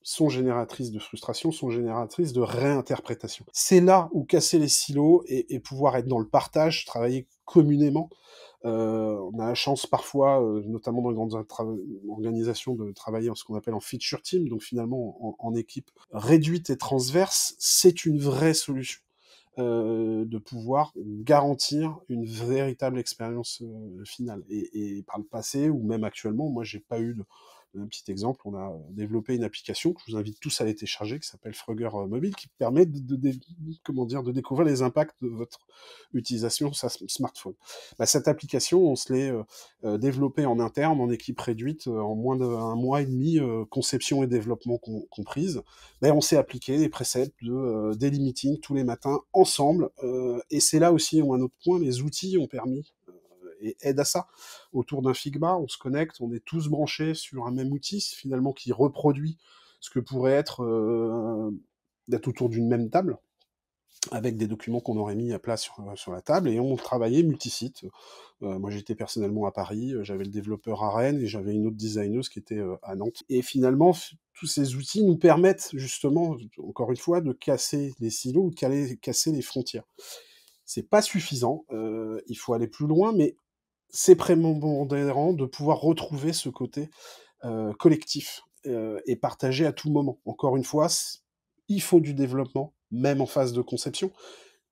sont génératrices de frustration, sont génératrices de réinterprétation. C'est là où casser les silos et pouvoir être dans le partage, travailler communément. On a la chance parfois, notamment dans les grandes organisations, de travailler en ce qu'on appelle en feature team, donc finalement en équipe réduite et transverse, c'est une vraie solution. De pouvoir garantir une véritable expérience finale. Et par le passé, ou même actuellement, moi j'ai pas eu un petit exemple, on a développé une application que je vous invite tous à aller télécharger, qui s'appelle Frogger Mobile, qui permet comment dire, de découvrir les impacts de votre utilisation sur sa smartphone. Bah, cette application, on se l'est développée en interne, en équipe réduite, en moins d'un mois et demi, conception et développement comprises. Ben, on s'est appliqué des préceptes des meetings tous les matins ensemble. Et c'est là aussi un autre point, les outils ont permis et aident à ça. Autour d'un Figma, on se connecte, on est tous branchés sur un même outil, finalement qui reproduit ce que pourrait être d'être autour d'une même table, avec des documents qu'on aurait mis à plat sur la table, et on travaillait multisite. Moi j'étais personnellement à Paris, j'avais le développeur à Rennes, et j'avais une autre designeuse qui était à Nantes. Et finalement, tous ces outils nous permettent justement, encore une fois, de casser les silos, ou de casser les frontières. C'est pas suffisant, il faut aller plus loin, mais c'est prépondérant de pouvoir retrouver ce côté collectif et partagé à tout moment. Encore une fois, il faut du développement, même en phase de conception,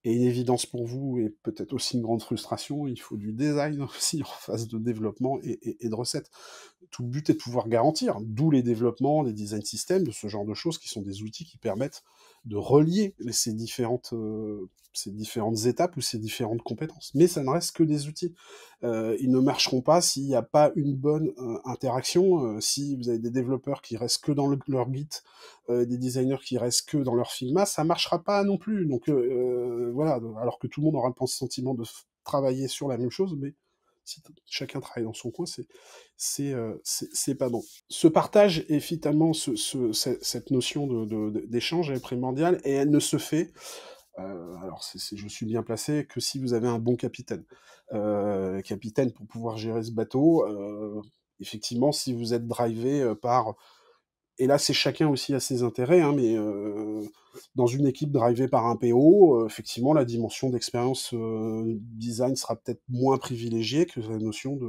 et une évidence pour vous, et peut-être aussi une grande frustration, il faut du design aussi en phase de développement et de recettes. Tout le but est de pouvoir garantir, d'où les développements, les design systems, de ce genre de choses qui sont des outils qui permettent de relier ces différentes étapes ou ces différentes compétences. Mais ça ne reste que des outils. Ils ne marcheront pas s'il n'y a pas une bonne interaction, si vous avez des développeurs qui restent que dans leur Git, des designers qui restent que dans leur Figma, ça marchera pas non plus. Donc voilà, alors que tout le monde aura le sentiment de travailler sur la même chose, mais si chacun travaille dans son coin, c'est pas bon. Ce partage et finalement cette notion d'échange est primordiale, et elle ne se fait, alors je suis bien placé, que si vous avez un bon capitaine. Capitaine pour pouvoir gérer ce bateau, effectivement, si vous êtes drivé par... Et là, c'est chacun aussi à ses intérêts, hein, mais dans une équipe drivée par un PO, effectivement, la dimension d'expérience design sera peut-être moins privilégiée que la notion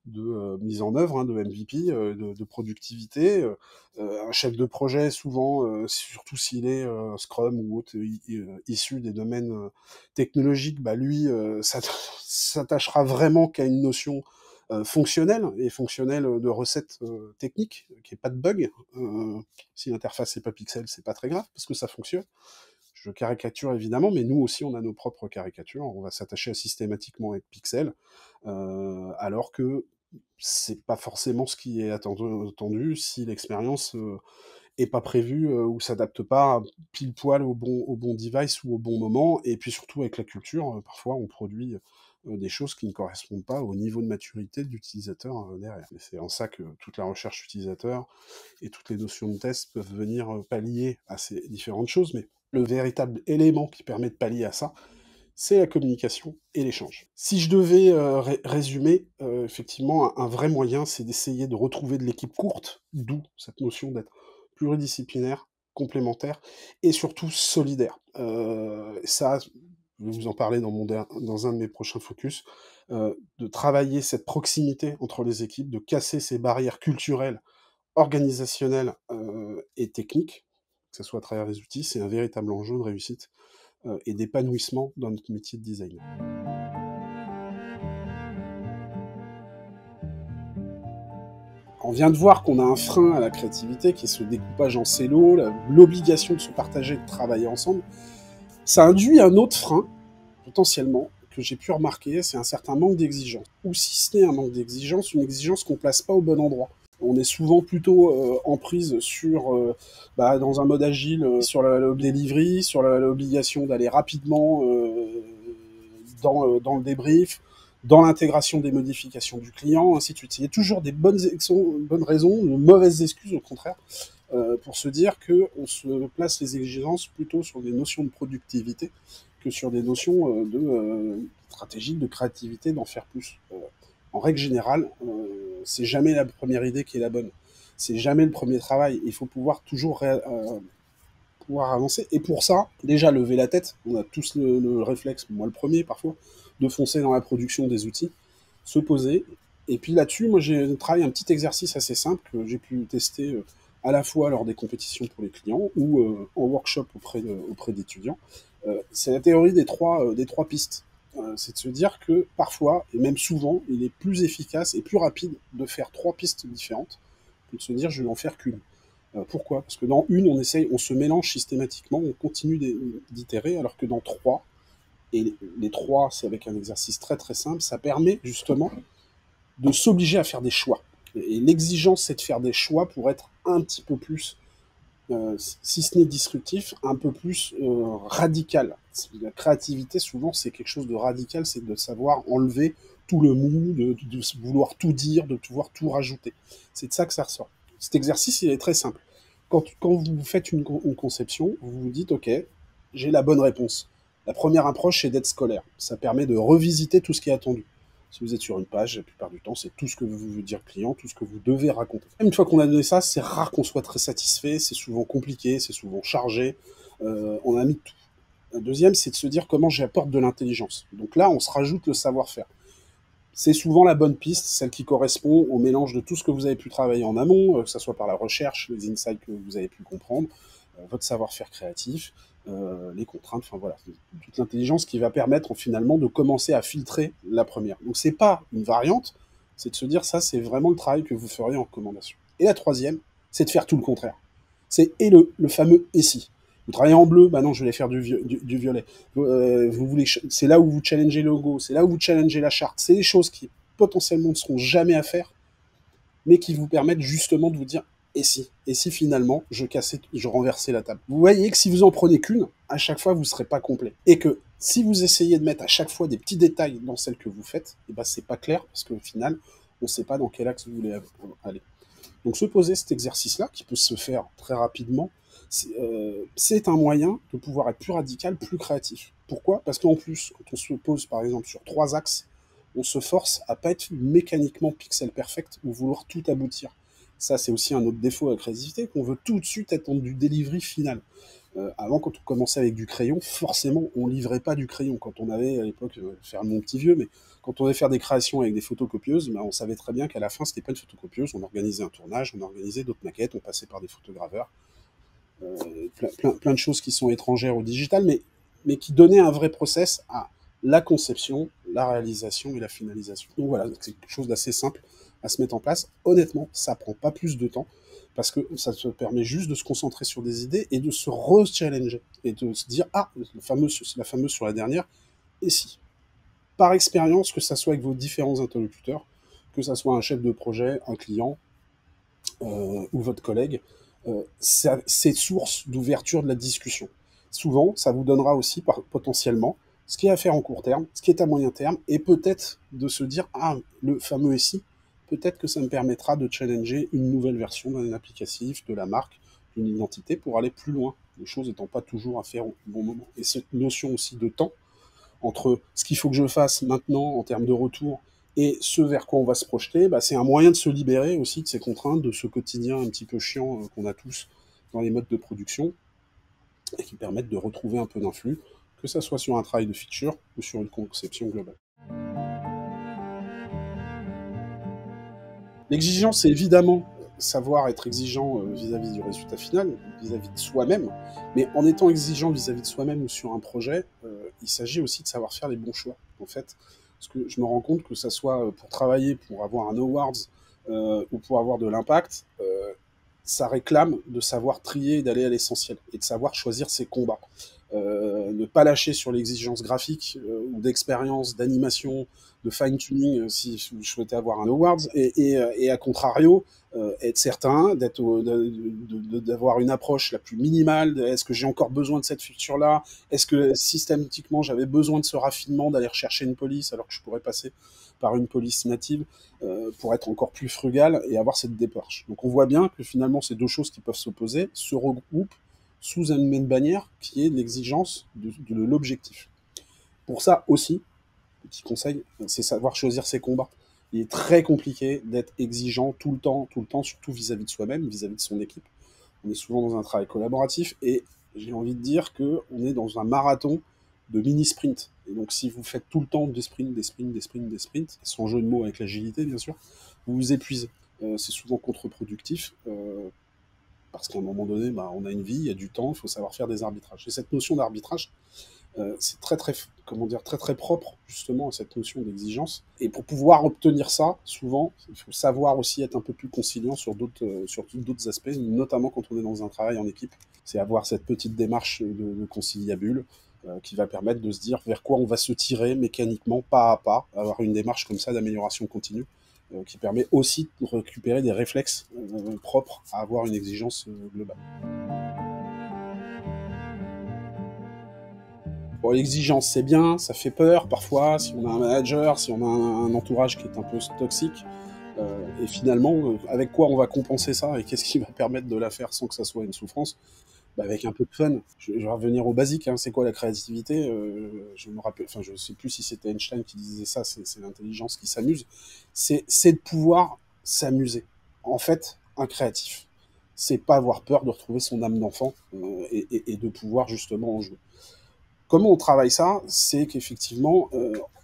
de mise en œuvre, hein, de MVP, de productivité. Un chef de projet, souvent, surtout s'il est Scrum ou autre, issu des domaines technologiques, bah lui, s'attachera vraiment qu'à une notion fonctionnelle, et fonctionnelle de recettes techniques, qu'il n'y ait pas de bug. Si l'interface n'est pas pixel, c'est pas très grave, parce que ça fonctionne. Je caricature évidemment, mais nous aussi on a nos propres caricatures, on va s'attacher à systématiquement être pixel, alors que c'est pas forcément ce qui est attendu si l'expérience est pas prévue ou s'adapte pas pile poil au bon device ou au bon moment. Et puis surtout avec la culture, parfois on produit des choses qui ne correspondent pas au niveau de maturité de l'utilisateur derrière. Et c'est en ça que toute la recherche utilisateur et toutes les notions de test peuvent venir pallier à ces différentes choses, mais le véritable élément qui permet de pallier à ça, c'est la communication et l'échange. Si je devais résumer, effectivement, un vrai moyen, c'est d'essayer de retrouver de l'équipe courte, d'où cette notion d'être pluridisciplinaire, complémentaire, et surtout solidaire. Ça, je vais vous en parler dans un de mes prochains focus, de travailler cette proximité entre les équipes, de casser ces barrières culturelles, organisationnelles et techniques, que ce soit à travers les outils, c'est un véritable enjeu de réussite et d'épanouissement dans notre métier de designer. On vient de voir qu'on a un frein à la créativité, qui est ce découpage en cello, l'obligation de se partager, de travailler ensemble. Ça induit un autre frein, potentiellement, que j'ai pu remarquer, c'est un certain manque d'exigence. Ou si ce n'est un manque d'exigence, une exigence qu'on ne place pas au bon endroit. On est souvent plutôt en prise sur, dans un mode agile, sur le delivery, sur l'obligation d'aller rapidement dans le débrief, dans l'intégration des modifications du client, ainsi de suite. Il y a toujours des bonnes raisons, de mauvaises excuses au contraire, pour se dire qu'on se place les exigences plutôt sur des notions de productivité que sur des notions stratégiques, de créativité, d'en faire plus. En règle générale, c'est jamais la première idée qui est la bonne. C'est jamais le premier travail. Il faut pouvoir toujours pouvoir avancer. Et pour ça, déjà lever la tête. On a tous le réflexe, moi le premier parfois, de foncer dans la production des outils, se poser. Et puis là-dessus, moi j'ai travaillé un petit exercice assez simple que j'ai pu tester à la fois lors des compétitions pour les clients ou en workshop auprès d'étudiants. C'est la théorie des trois pistes. C'est de se dire que parfois, et même souvent, il est plus efficace et plus rapide de faire 3 pistes différentes que de se dire je vais en faire qu'une. Pourquoi? Parce que dans une, on se mélange systématiquement, on continue d'itérer, alors que dans 3, et les 3, c'est avec un exercice très très simple, ça permet justement de s'obliger à faire des choix. Et l'exigence, c'est de faire des choix pour être un petit peu plus, si ce n'est disruptif, un peu plus radical. La créativité, souvent, c'est quelque chose de radical, c'est de savoir enlever tout le mou, de vouloir tout dire, de pouvoir tout rajouter. C'est de ça que ça ressort. Cet exercice, il est très simple. Quand vous faites une conception, vous vous dites, OK, j'ai la bonne réponse. La première approche, c'est d'être scolaire. Ça permet de revisiter tout ce qui est attendu. Si vous êtes sur une page, la plupart du temps, c'est tout ce que veut dire le client, tout ce que vous devez raconter. Une fois qu'on a donné ça, c'est rare qu'on soit très satisfait, c'est souvent compliqué, c'est souvent chargé, on a mis tout. La deuxième, c'est de se dire comment j'apporte de l'intelligence. Donc là, on se rajoute le savoir-faire. C'est souvent la bonne piste, celle qui correspond au mélange de tout ce que vous avez pu travailler en amont, que ce soit par la recherche, les insights que vous avez pu comprendre, votre savoir-faire créatif, les contraintes, enfin voilà, toute l'intelligence qui va permettre finalement de commencer à filtrer la première. Donc c'est pas une variante, c'est de se dire ça c'est vraiment le travail que vous feriez en recommandation. Et la troisième, c'est de faire tout le contraire. C'est et le fameux et si. Vous travaillez en bleu, bah non, je vais faire du violet. C'est là où vous challengez le logo, c'est là où vous challengez la charte. C'est des choses qui potentiellement ne seront jamais à faire, mais qui vous permettent justement de vous dire et si finalement je renversais la table. Vous voyez que si vous en prenez qu'une, à chaque fois vous ne serez pas complet. Et que si vous essayez de mettre à chaque fois des petits détails dans celle que vous faites, et ben c'est pas clair parce qu'au final, on ne sait pas dans quel axe vous voulez aller. Donc se poser cet exercice-là, qui peut se faire très rapidement, c'est un moyen de pouvoir être plus radical, plus créatif. Pourquoi? Parce qu'en plus, quand on se pose par exemple sur 3 axes, on se force à pas être mécaniquement pixel perfect ou vouloir tout aboutir. Ça, c'est aussi un autre défaut à la créativité, qu'on veut tout de suite être dans du delivery final. Avant, quand on commençait avec du crayon, forcément, on livrait pas du crayon. Quand on avait, à l'époque, faire mon petit vieux, mais quand on devait faire des créations avec des photocopieuses, ben, on savait très bien qu'à la fin, c'était pas une photocopieuse. On organisait un tournage, on organisait d'autres maquettes, on passait par des photograveurs. Plein de choses qui sont étrangères au digital, mais qui donnaient un vrai process à la conception, la réalisation et la finalisation. Donc voilà, c'est quelque chose d'assez simple à se mettre en place. Honnêtement, ça prend pas plus de temps, parce que ça te permet juste de se concentrer sur des idées et de se re-challenger, et de se dire, ah, la fameuse sur la dernière, et si. Par expérience, que ça soit avec vos différents interlocuteurs, que ça soit un chef de projet, un client, ou votre collègue, c'est source d'ouverture de la discussion. Souvent, ça vous donnera aussi potentiellement ce qui est à faire en court terme, ce qui est à moyen terme, et peut-être de se dire, ah, le fameux SI, peut-être que ça me permettra de challenger une nouvelle version d'un applicatif, de la marque, d'une identité, pour aller plus loin, les choses n'étant pas toujours à faire au bon moment. Et cette notion aussi de temps, entre ce qu'il faut que je fasse maintenant en termes de retour et ce vers quoi on va se projeter, bah, c'est un moyen de se libérer aussi de ces contraintes, de ce quotidien un petit peu chiant qu'on a tous dans les modes de production, et qui permettent de retrouver un peu d'influx, que ça soit sur un travail de feature ou sur une conception globale. L'exigence, c'est évidemment savoir être exigeant vis-à-vis du résultat final, vis-à-vis de soi-même, mais en étant exigeant vis-à-vis de soi-même ou sur un projet, il s'agit aussi de savoir faire les bons choix, en fait. Parce que je me rends compte que ça soit pour travailler, pour avoir un awards, ou pour avoir de l'impact, ça réclame de savoir trier et d'aller à l'essentiel, et de savoir choisir ses combats. Ne pas lâcher sur l'exigence graphique ou d'expérience, d'animation, de fine-tuning si vous souhaitez avoir un awards, et à contrario, être certain d'avoir une approche la plus minimale. Est-ce que j'ai encore besoin de cette feature-là? Est-ce que systématiquement j'avais besoin de ce raffinement, d'aller rechercher une police alors que je pourrais passer par une police native pour être encore plus frugal et avoir cette démarche. Donc on voit bien que finalement ces deux choses qui peuvent s'opposer se regroupent sous une même bannière qui est l'exigence de l'objectif. Pour ça aussi, petit conseil, c'est savoir choisir ses combats. Il est très compliqué d'être exigeant tout le temps, surtout vis-à-vis de soi-même, vis-à-vis de son équipe. On est souvent dans un travail collaboratif et j'ai envie de dire qu'on est dans un marathon de mini-sprint. Et donc si vous faites tout le temps des sprints, sans jeu de mots avec l'agilité bien sûr, vous vous épuisez. C'est souvent contre-productif, parce qu'à un moment donné, bah, on a une vie, il y a du temps, il faut savoir faire des arbitrages. Et cette notion d'arbitrage, c'est très propre justement à cette notion d'exigence. Et pour pouvoir obtenir ça, souvent, il faut savoir aussi être un peu plus conciliant sur d'autres aspects, notamment quand on est dans un travail en équipe. C'est avoir cette petite démarche de conciliabule qui va permettre de se dire vers quoi on va se tirer mécaniquement, pas à pas, avoir une démarche comme ça d'amélioration continue, qui permet aussi de récupérer des réflexes propres à avoir une exigence globale. Bon, l'exigence, c'est bien, ça fait peur parfois, si on a un manager, si on a un entourage qui est un peu toxique. Et finalement, avec quoi on va compenser ça et qu'est-ce qui va permettre de la faire sans que ça soit une souffrance? Bah, avec un peu de fun. Je vais revenir au basique, hein. C'est quoi la créativité? Je me rappelle, enfin, je sais plus si c'était Einstein qui disait ça, c'est l'intelligence qui s'amuse. C'est de pouvoir s'amuser. En fait, un créatif, c'est pas avoir peur de retrouver son âme d'enfant et de pouvoir justement en jouer. Comment on travaille ça? C'est qu'effectivement,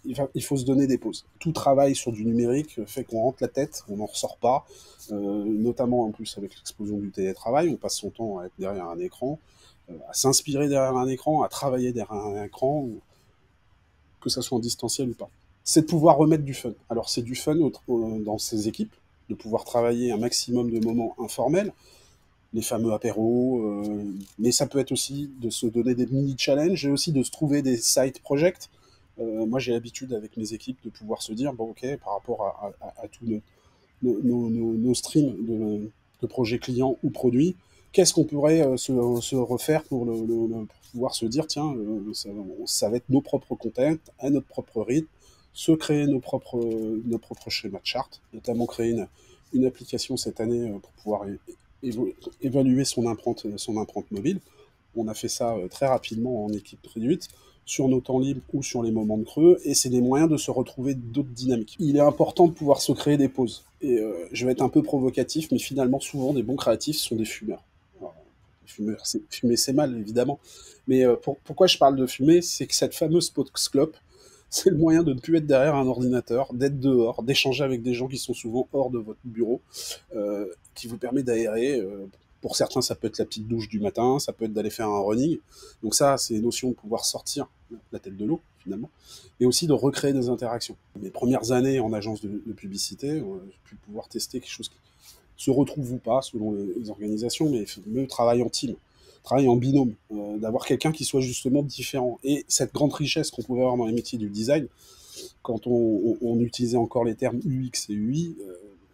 il faut se donner des pauses. Tout travail sur du numérique fait qu'on rentre la tête, on n'en ressort pas, notamment en plus avec l'explosion du télétravail, on passe son temps à être derrière un écran. à s'inspirer derrière un écran, à travailler derrière un écran, ou que ça soit en distanciel ou pas. C'est de pouvoir remettre du fun. Alors c'est du fun dans ces équipes, de pouvoir travailler un maximum de moments informels, les fameux apéros, mais ça peut être aussi de se donner des mini-challenges et aussi de se trouver des side projects. Moi, j'ai l'habitude avec mes équipes de pouvoir se dire, bon, ok, par rapport à tous nos streams de projets clients ou produits, qu'est-ce qu'on pourrait se refaire pour, pour pouvoir se dire, tiens, ça va être nos propres contents, à notre propre rythme, se créer nos propres schémas de charte, notamment créer une application cette année pour pouvoir évaluer son empreinte mobile. On a fait ça très rapidement en équipe réduite, sur nos temps libres ou sur les moments de creux, et c'est des moyens de se retrouver d'autres dynamiques. Il est important de pouvoir se créer des pauses. Et je vais être un peu provocatif, mais finalement, souvent, des bons créatifs sont des fumeurs. Alors, fumer, c'est mal, évidemment. Mais pourquoi je parle de fumer, c'est que cette fameuse Pox Clope, c'est le moyen de ne plus être derrière un ordinateur, d'être dehors, d'échanger avec des gens qui sont souvent hors de votre bureau, qui vous permet d'aérer. Pour certains, ça peut être la petite douche du matin, ça peut être d'aller faire un running. Donc ça, c'est une notion de pouvoir sortir la tête de l'eau, finalement, et aussi de recréer des interactions. Mes premières années en agence de publicité, j'ai pu pouvoir tester quelque chose qui se retrouve ou pas, selon les organisations, mais le travail en team, travail en binôme, d'avoir quelqu'un qui soit justement différent. Et cette grande richesse qu'on pouvait avoir dans les métiers du design, quand on utilisait encore les termes UX et UI,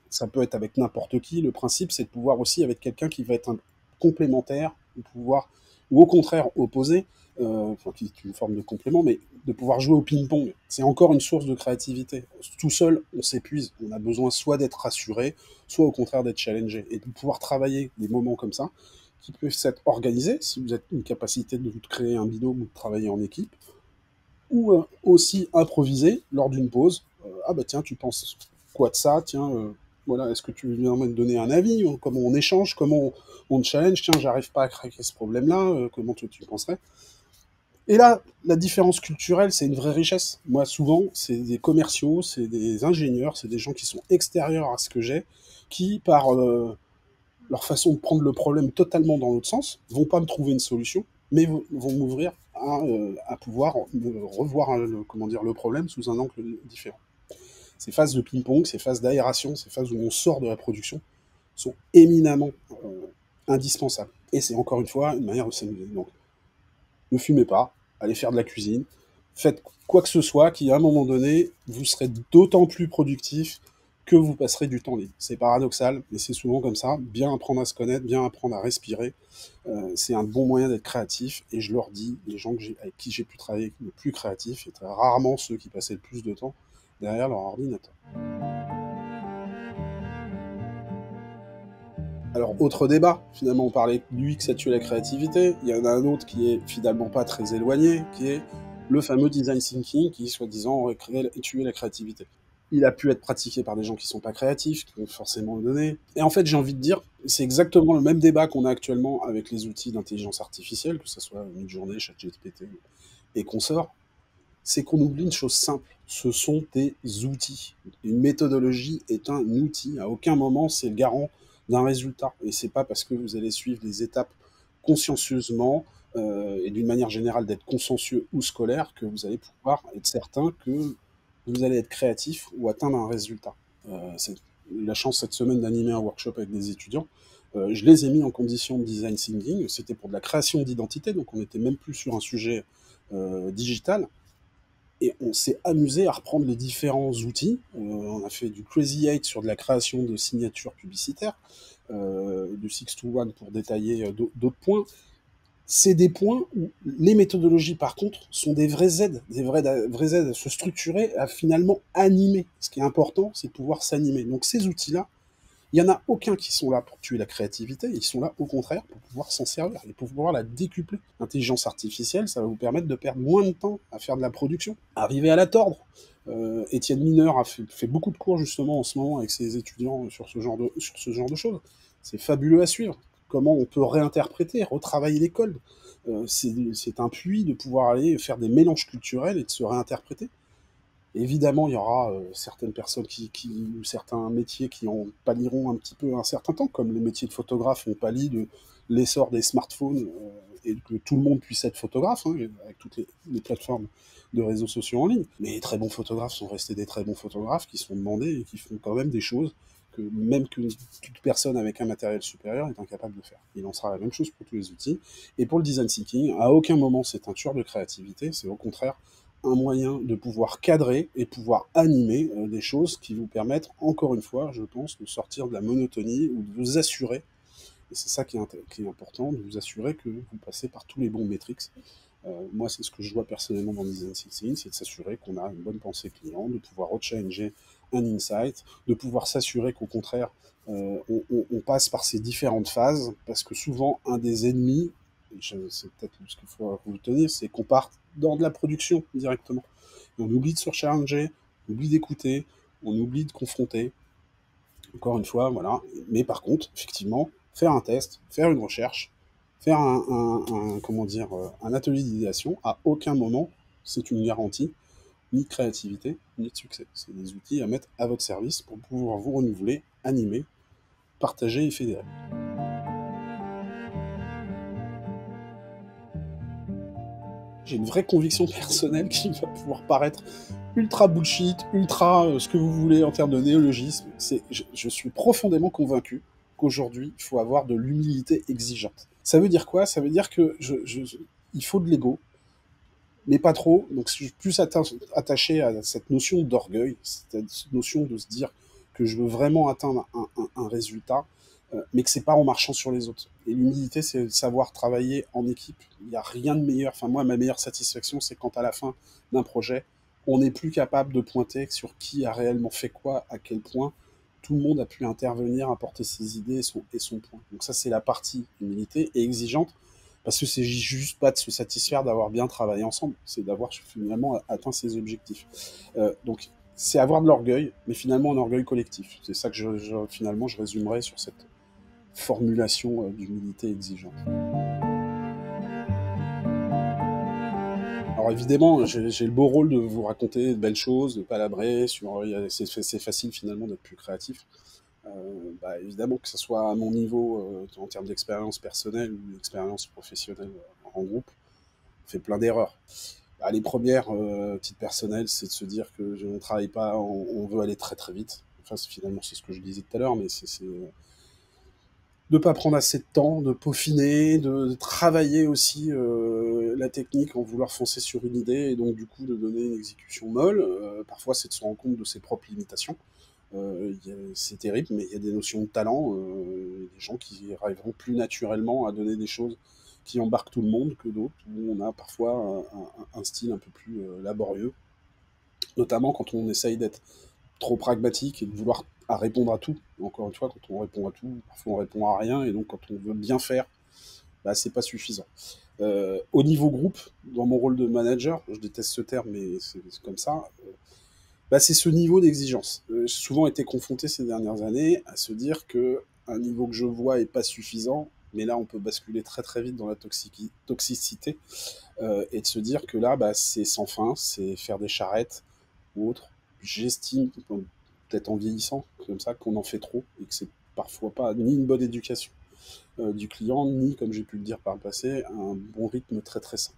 ça peut être avec n'importe qui. Le principe, c'est de pouvoir aussi avec quelqu'un qui va être un complémentaire, ou au contraire opposé, enfin, qui est une forme de complément, mais de pouvoir jouer au ping-pong. C'est encore une source de créativité. Tout seul, on s'épuise. On a besoin soit d'être rassuré, soit au contraire d'être challengé. Et de pouvoir travailler des moments comme ça, qui peuvent s'être organisés, si vous avez une capacité de vous créer un binôme ou de travailler en équipe, ou aussi improviser lors d'une pause. Ah bah tiens, tu penses quoi de ça? Tiens, voilà, est-ce que tu viens me donner un avis? Comment on échange? Comment on te challenge? Tiens, j'arrive pas à craquer ce problème-là, comment tu penserais? Et là, la différence culturelle, c'est une vraie richesse. Moi, souvent, c'est des commerciaux, c'est des ingénieurs, c'est des gens qui sont extérieurs à ce que j'ai, qui, par leur façon de prendre le problème totalement dans l'autre sens, vont pas me trouver une solution, mais vont m'ouvrir à pouvoir revoir comment dire, le problème sous un angle différent. Ces phases de ping-pong, ces phases d'aération, ces phases où on sort de la production sont éminemment indispensables. Et c'est encore une fois une manière de s'amuser. Donc, ne fumez pas, allez faire de la cuisine, faites quoi que ce soit qui, à un moment donné, vous serez d'autant plus productif que vous passerez du temps libre. C'est paradoxal, mais c'est souvent comme ça. Bien apprendre à se connaître, bien apprendre à respirer, c'est un bon moyen d'être créatif. Et je leur dis, les gens avec qui j'ai pu travailler le plus créatifs, et très rarement ceux qui passaient le plus de temps derrière leur ordinateur. Alors, autre débat, finalement, on parlait de lui que ça tue la créativité. Il y en a un autre qui est finalement pas très éloigné, qui est le fameux design thinking qui, soi-disant, aurait tué la créativité. Il a pu être pratiqué par des gens qui sont pas créatifs, qui vont forcément le donner. Et en fait, j'ai envie de dire, c'est exactement le même débat qu'on a actuellement avec les outils d'intelligence artificielle, que ce soit Midjourney, ChatGPT et consorts. C'est qu'on oublie une chose simple, ce sont des outils. Une méthodologie est un outil. À aucun moment, c'est le garant d'un résultat. Et c'est pas parce que vous allez suivre des étapes consciencieusement et d'une manière générale d'être consciencieux ou scolaire que vous allez pouvoir être certain que vous allez être créatif ou atteindre un résultat. C'est la chance cette semaine d'animer un workshop avec des étudiants. Je les ai mis en condition de design thinking. C'était pour de la création d'identité, donc on n'était même plus sur un sujet digital. Et on s'est amusé à reprendre les différents outils. On a fait du Crazy 8 sur de la création de signatures publicitaires, du 621 pour détailler d'autres points. C'est des points où les méthodologies, par contre, sont des vraies aides, vraies aides à se structurer, à finalement animer. Ce qui est important, c'est de pouvoir s'animer. Donc ces outils-là, il n'y en a aucun qui sont là pour tuer la créativité, ils sont là au contraire pour pouvoir s'en servir et pour pouvoir la décupler. L'intelligence artificielle, ça va vous permettre de perdre moins de temps à faire de la production, arriver à la tordre. Étienne Mineur a fait beaucoup de cours justement en ce moment avec ses étudiants sur ce genre de choses. C'est fabuleux à suivre. Comment on peut réinterpréter, retravailler les codes. C'est un puits de pouvoir aller faire des mélanges culturels et de se réinterpréter. Évidemment, il y aura certaines personnes ou certains métiers qui en pâliront un petit peu un certain temps, comme les métiers de photographe ont pâli de l'essor des smartphones et que tout le monde puisse être photographe, hein, avec toutes les plateformes de réseaux sociaux en ligne. Mais les très bons photographes sont restés des très bons photographes qui sont demandés et qui font quand même des choses que même que toute personne avec un matériel supérieur est incapable de faire. Il en sera la même chose pour tous les outils. Et pour le design thinking, à aucun moment c'est un tueur de créativité, c'est au contraire un moyen de pouvoir cadrer et pouvoir animer des choses qui vous permettent, encore une fois, je pense, de sortir de la monotonie ou de vous assurer, et c'est ça qui est important, de vous assurer que vous passez par tous les bons métriques. Moi, c'est ce que je vois personnellement dans le design thinking, c'est de s'assurer qu'on a une bonne pensée client, de pouvoir rechallenger un insight, de pouvoir s'assurer qu'au contraire, on passe par ces différentes phases, parce que souvent, un des ennemis, c'est peut-être ce qu'il faut retenir, c'est qu'on parte dans de la production directement. Et on oublie de se challenger, on oublie d'écouter, on oublie de confronter. Encore une fois, voilà. Mais par contre, effectivement, faire un test, faire une recherche, faire comment dire, un atelier d'idéation, à aucun moment, c'est une garantie ni de créativité, ni de succès. C'est des outils à mettre à votre service pour pouvoir vous renouveler, animer, partager et fédérer. J'ai une vraie conviction personnelle qui va pouvoir paraître ultra bullshit, ultra ce que vous voulez en termes de néologisme. Je suis profondément convaincu qu'aujourd'hui, il faut avoir de l'humilité exigeante. Ça veut dire quoi? Ça veut dire que il faut de l'ego, mais pas trop. Donc je suis plus attaché à cette notion d'orgueil, cette notion de se dire que je veux vraiment atteindre un résultat, mais que c'est pas en marchant sur les autres. Et l'humilité, c'est savoir travailler en équipe. Il n'y a rien de meilleur. Enfin, moi, ma meilleure satisfaction, c'est quand à la fin d'un projet, on n'est plus capable de pointer sur qui a réellement fait quoi, à quel point tout le monde a pu intervenir, apporter ses idées et son point. Donc ça, c'est la partie humilité et exigeante, parce que c'est juste pas de se satisfaire d'avoir bien travaillé ensemble, c'est d'avoir finalement atteint ses objectifs. Donc c'est avoir de l'orgueil, mais finalement un orgueil collectif. C'est ça que finalement je résumerai sur cette formulation d'humilité exigeante. Alors évidemment, j'ai le beau rôle de vous raconter de belles choses, de palabrer, c'est facile finalement d'être plus créatif. Évidemment que ce soit à mon niveau en termes d'expérience personnelle ou d'expérience professionnelle en groupe, on fait plein d'erreurs. Les premières, titres personnels, c'est de se dire que on ne travaille pas, on veut aller très très vite. Enfin, finalement, c'est ce que je disais tout à l'heure, mais c'est de pas prendre assez de temps, de peaufiner, de travailler aussi la technique en vouloir foncer sur une idée et donc du coup de donner une exécution molle. Parfois, c'est de se rendre compte de ses propres limitations. C'est terrible, mais il y a des notions de talent, des gens qui arriveront plus naturellement à donner des choses qui embarquent tout le monde que d'autres, où on a parfois un style un peu plus laborieux, notamment quand on essaye d'être trop pragmatique et de vouloir répondre à tout. Encore une fois, quand on répond à tout, parfois on répond à rien, et donc quand on veut bien faire, c'est pas suffisant. Au niveau groupe, dans mon rôle de manager, je déteste ce terme, mais c'est comme ça, c'est ce niveau d'exigence. J'ai souvent été confronté ces dernières années à se dire que un niveau que je vois est pas suffisant, mais là on peut basculer très très vite dans la toxicité, et de se dire que là c'est sans fin, c'est faire des charrettes ou autre. J'estime, peut-être en vieillissant, comme ça, qu'on en fait trop et que c'est parfois pas ni une bonne éducation du client, ni, comme j'ai pu le dire par le passé, un bon rythme très très sain.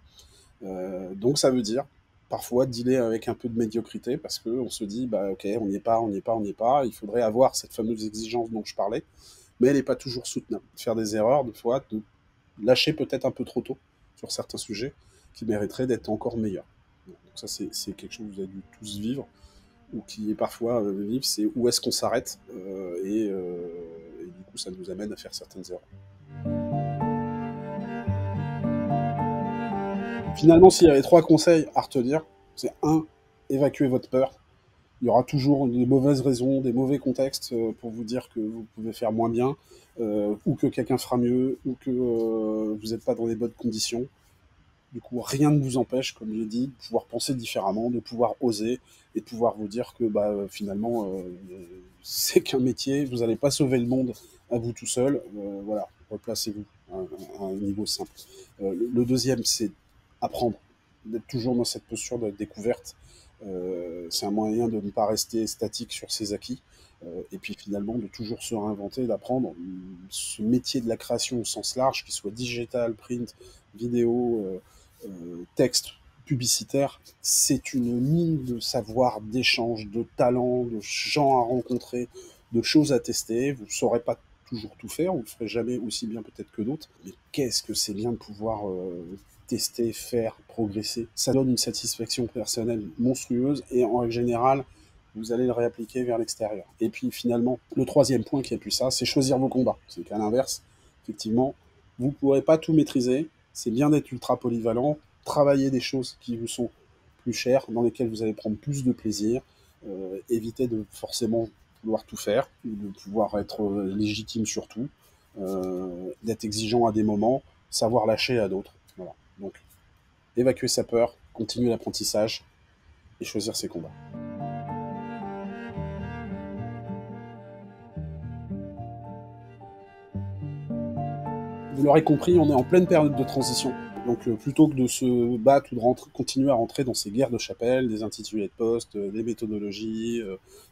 Donc ça veut dire parfois dealer avec un peu de médiocrité parce qu'on se dit, ok, on n'y est pas, on n'y est pas, on n'y est pas, il faudrait avoir cette fameuse exigence dont je parlais, mais elle n'est pas toujours soutenable. Faire des erreurs, de fois, de lâcher peut-être un peu trop tôt sur certains sujets qui mériteraient d'être encore meilleurs. Donc ça, c'est quelque chose que vous avez dû tous vivre, ou qui est parfois vivre, c'est où est-ce qu'on s'arrête, et du coup, ça nous amène à faire certaines erreurs. Finalement, s'il y avait 3 conseils à retenir, c'est 1, évacuez votre peur. Il y aura toujours des mauvaises raisons, des mauvais contextes pour vous dire que vous pouvez faire moins bien, ou que quelqu'un fera mieux, ou que vous n'êtes pas dans les bonnes conditions. Du coup, rien ne vous empêche, comme j'ai dit, de pouvoir penser différemment, de pouvoir oser, et de pouvoir vous dire que finalement, c'est qu'un métier, vous n'allez pas sauver le monde à vous tout seul. Voilà, replacez-vous à un niveau simple. Le deuxième, c'est apprendre, d'être toujours dans cette posture de découverte. C'est un moyen de ne pas rester statique sur ses acquis. et puis finalement de toujours se réinventer, d'apprendre ce métier de la création au sens large, qu'il soit digital, print, vidéo, texte, publicitaire, c'est une mine de savoir, d'échanges, de talents, de gens à rencontrer, de choses à tester. Vous ne saurez pas toujours tout faire, vous ne le ferez jamais aussi bien peut-être que d'autres, mais qu'est-ce que c'est bien de pouvoir tester, faire, progresser. Ça donne une satisfaction personnelle monstrueuse et en règle générale, vous allez le réappliquer vers l'extérieur. Et puis finalement, le troisième point qui appuie ça, c'est choisir vos combats. C'est qu'à l'inverse, effectivement, vous ne pourrez pas tout maîtriser. C'est bien d'être ultra polyvalent, travailler des choses qui vous sont plus chères, dans lesquelles vous allez prendre plus de plaisir, éviter de forcément vouloir tout faire, de pouvoir être légitime sur tout, d'être exigeant à des moments, savoir lâcher à d'autres. Voilà. Donc, évacuer sa peur, continuer l'apprentissage et choisir ses combats. Vous l'aurez compris, on est en pleine période de transition. Donc plutôt que de se battre ou de continuer à rentrer dans ces guerres de chapelle, des intitulés de poste, des méthodologies,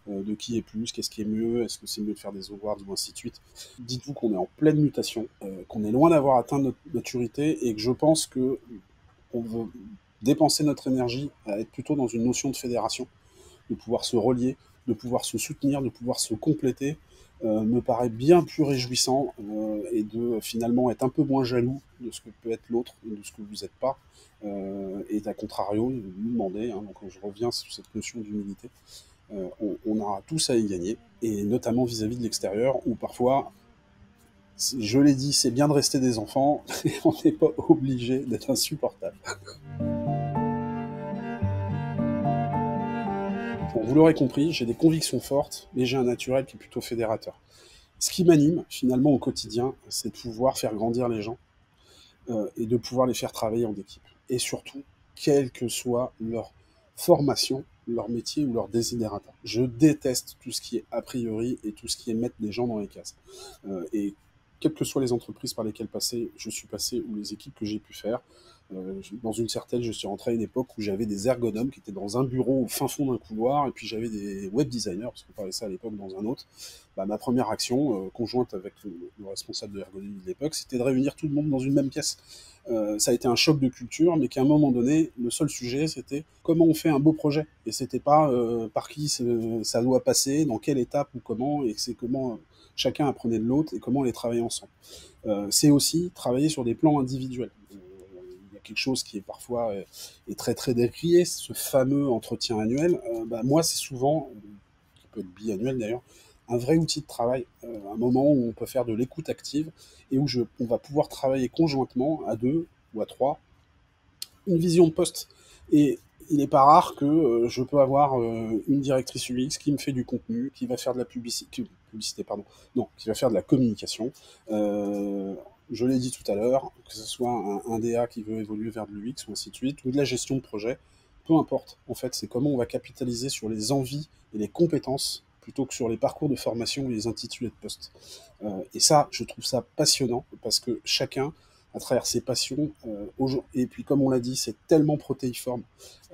de qui est plus, qu'est-ce qui est mieux, est-ce que c'est mieux de faire des awards ou ainsi de suite, dites-vous qu'on est en pleine mutation, qu'on est loin d'avoir atteint notre maturité et que je pense que on veut dépenser notre énergie à être plutôt dans une notion de fédération, de pouvoir se relier, de pouvoir se soutenir, de pouvoir se compléter, me paraît bien plus réjouissant et de finalement être un peu moins jaloux de ce que peut être l'autre et de ce que vous n'êtes pas. Et à contrario, de vous demander, hein, donc je reviens sur cette notion d'humilité, on aura tous à y gagner, et notamment vis-à-vis de l'extérieur, où parfois, je l'ai dit, c'est bien de rester des enfants, et on n'est pas obligé d'être insupportable. Bon, vous l'aurez compris, j'ai des convictions fortes, mais j'ai un naturel qui est plutôt fédérateur. Ce qui m'anime, finalement, au quotidien, c'est de pouvoir faire grandir les gens et de pouvoir les faire travailler en équipe. Et surtout, quelle que soit leur formation, leur métier ou leur desiderata. Je déteste tout ce qui est a priori et tout ce qui est mettre des gens dans les cases. Et quelles que soient les entreprises par lesquelles je suis passé ou les équipes que j'ai pu faire, dans une certaine, je suis rentré à une époque où j'avais des ergonomes qui étaient dans un bureau au fin fond d'un couloir, et puis j'avais des web designers, parce qu'on parlait ça à l'époque dans un autre. Bah, ma première action, conjointe avec le responsable de l'ergonomie de l'époque, c'était de réunir tout le monde dans une même pièce. Ça a été un choc de culture, mais qu'à un moment donné, le seul sujet, c'était comment on fait un beau projet. Et c'était pas par qui ça doit passer, dans quelle étape ou comment, et c'est comment chacun apprenait de l'autre et comment on les travaillait ensemble. C'est aussi travailler sur des plans individuels. Il y a quelque chose qui est parfois est très très décrié, ce fameux entretien annuel. Bah, moi, c'est souvent, qui peut être biannuel d'ailleurs, un vrai outil de travail, un moment où on peut faire de l'écoute active et où on va pouvoir travailler conjointement à deux ou à trois une vision de poste. Et il n'est pas rare que je peux avoir une directrice UX qui me fait du contenu, qui va faire de la publicité, pardon, non, qui va faire de la communication. Je l'ai dit tout à l'heure, que ce soit un DA qui veut évoluer vers de l'UX ou ainsi de suite, ou de la gestion de projet, peu importe. En fait, c'est comment on va capitaliser sur les envies et les compétences plutôt que sur les parcours de formation et les intitulés de poste. Et ça, je trouve ça passionnant parce que chacun à travers ses passions. Et puis, comme on l'a dit, c'est tellement protéiforme,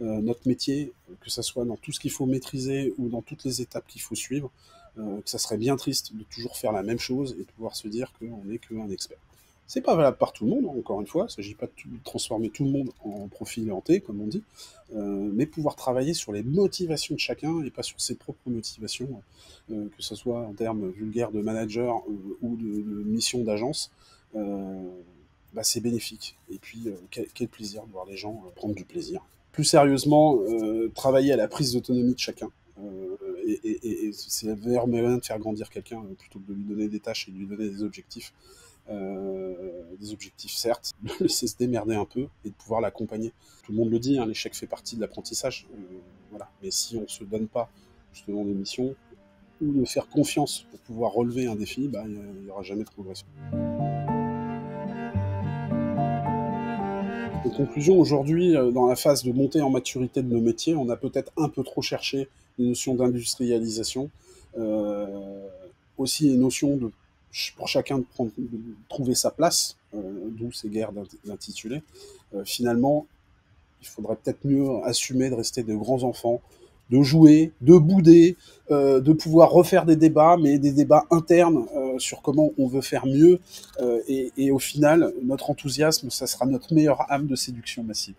notre métier, que ce soit dans tout ce qu'il faut maîtriser ou dans toutes les étapes qu'il faut suivre, que ça serait bien triste de toujours faire la même chose et de pouvoir se dire qu'on n'est qu'un expert. C'est pas valable par tout le monde, encore une fois, il ne s'agit pas de transformer tout le monde en profil hanté, comme on dit, mais pouvoir travailler sur les motivations de chacun et pas sur ses propres motivations, que ce soit en termes vulgaires de manager ou de mission d'agence. Bah, c'est bénéfique. Et puis, quel plaisir de voir les gens prendre du plaisir. Plus sérieusement, travailler à la prise d'autonomie de chacun. Et c'est le meilleur moyen de faire grandir quelqu'un plutôt que de lui donner des tâches et de lui donner des objectifs. Des objectifs, certes, de le laisser se démerder un peu et de pouvoir l'accompagner. Tout le monde le dit, hein, l'échec fait partie de l'apprentissage. Voilà. Mais si on ne se donne pas justement des missions ou de faire confiance pour pouvoir relever un défi, bah, il n'y aura jamais de progression. En conclusion, aujourd'hui, dans la phase de montée en maturité de nos métiers, on a peut-être un peu trop cherché les notions d'industrialisation, euh, aussi les notions pour chacun de trouver sa place, d'où ces guerres d'intitulés. Finalement, il faudrait peut-être mieux assumer de rester de grands enfants, de jouer, de bouder, de pouvoir refaire des débats, mais des débats internes sur comment on veut faire mieux. Et au final, notre enthousiasme, ça sera notre meilleure arme de séduction massive.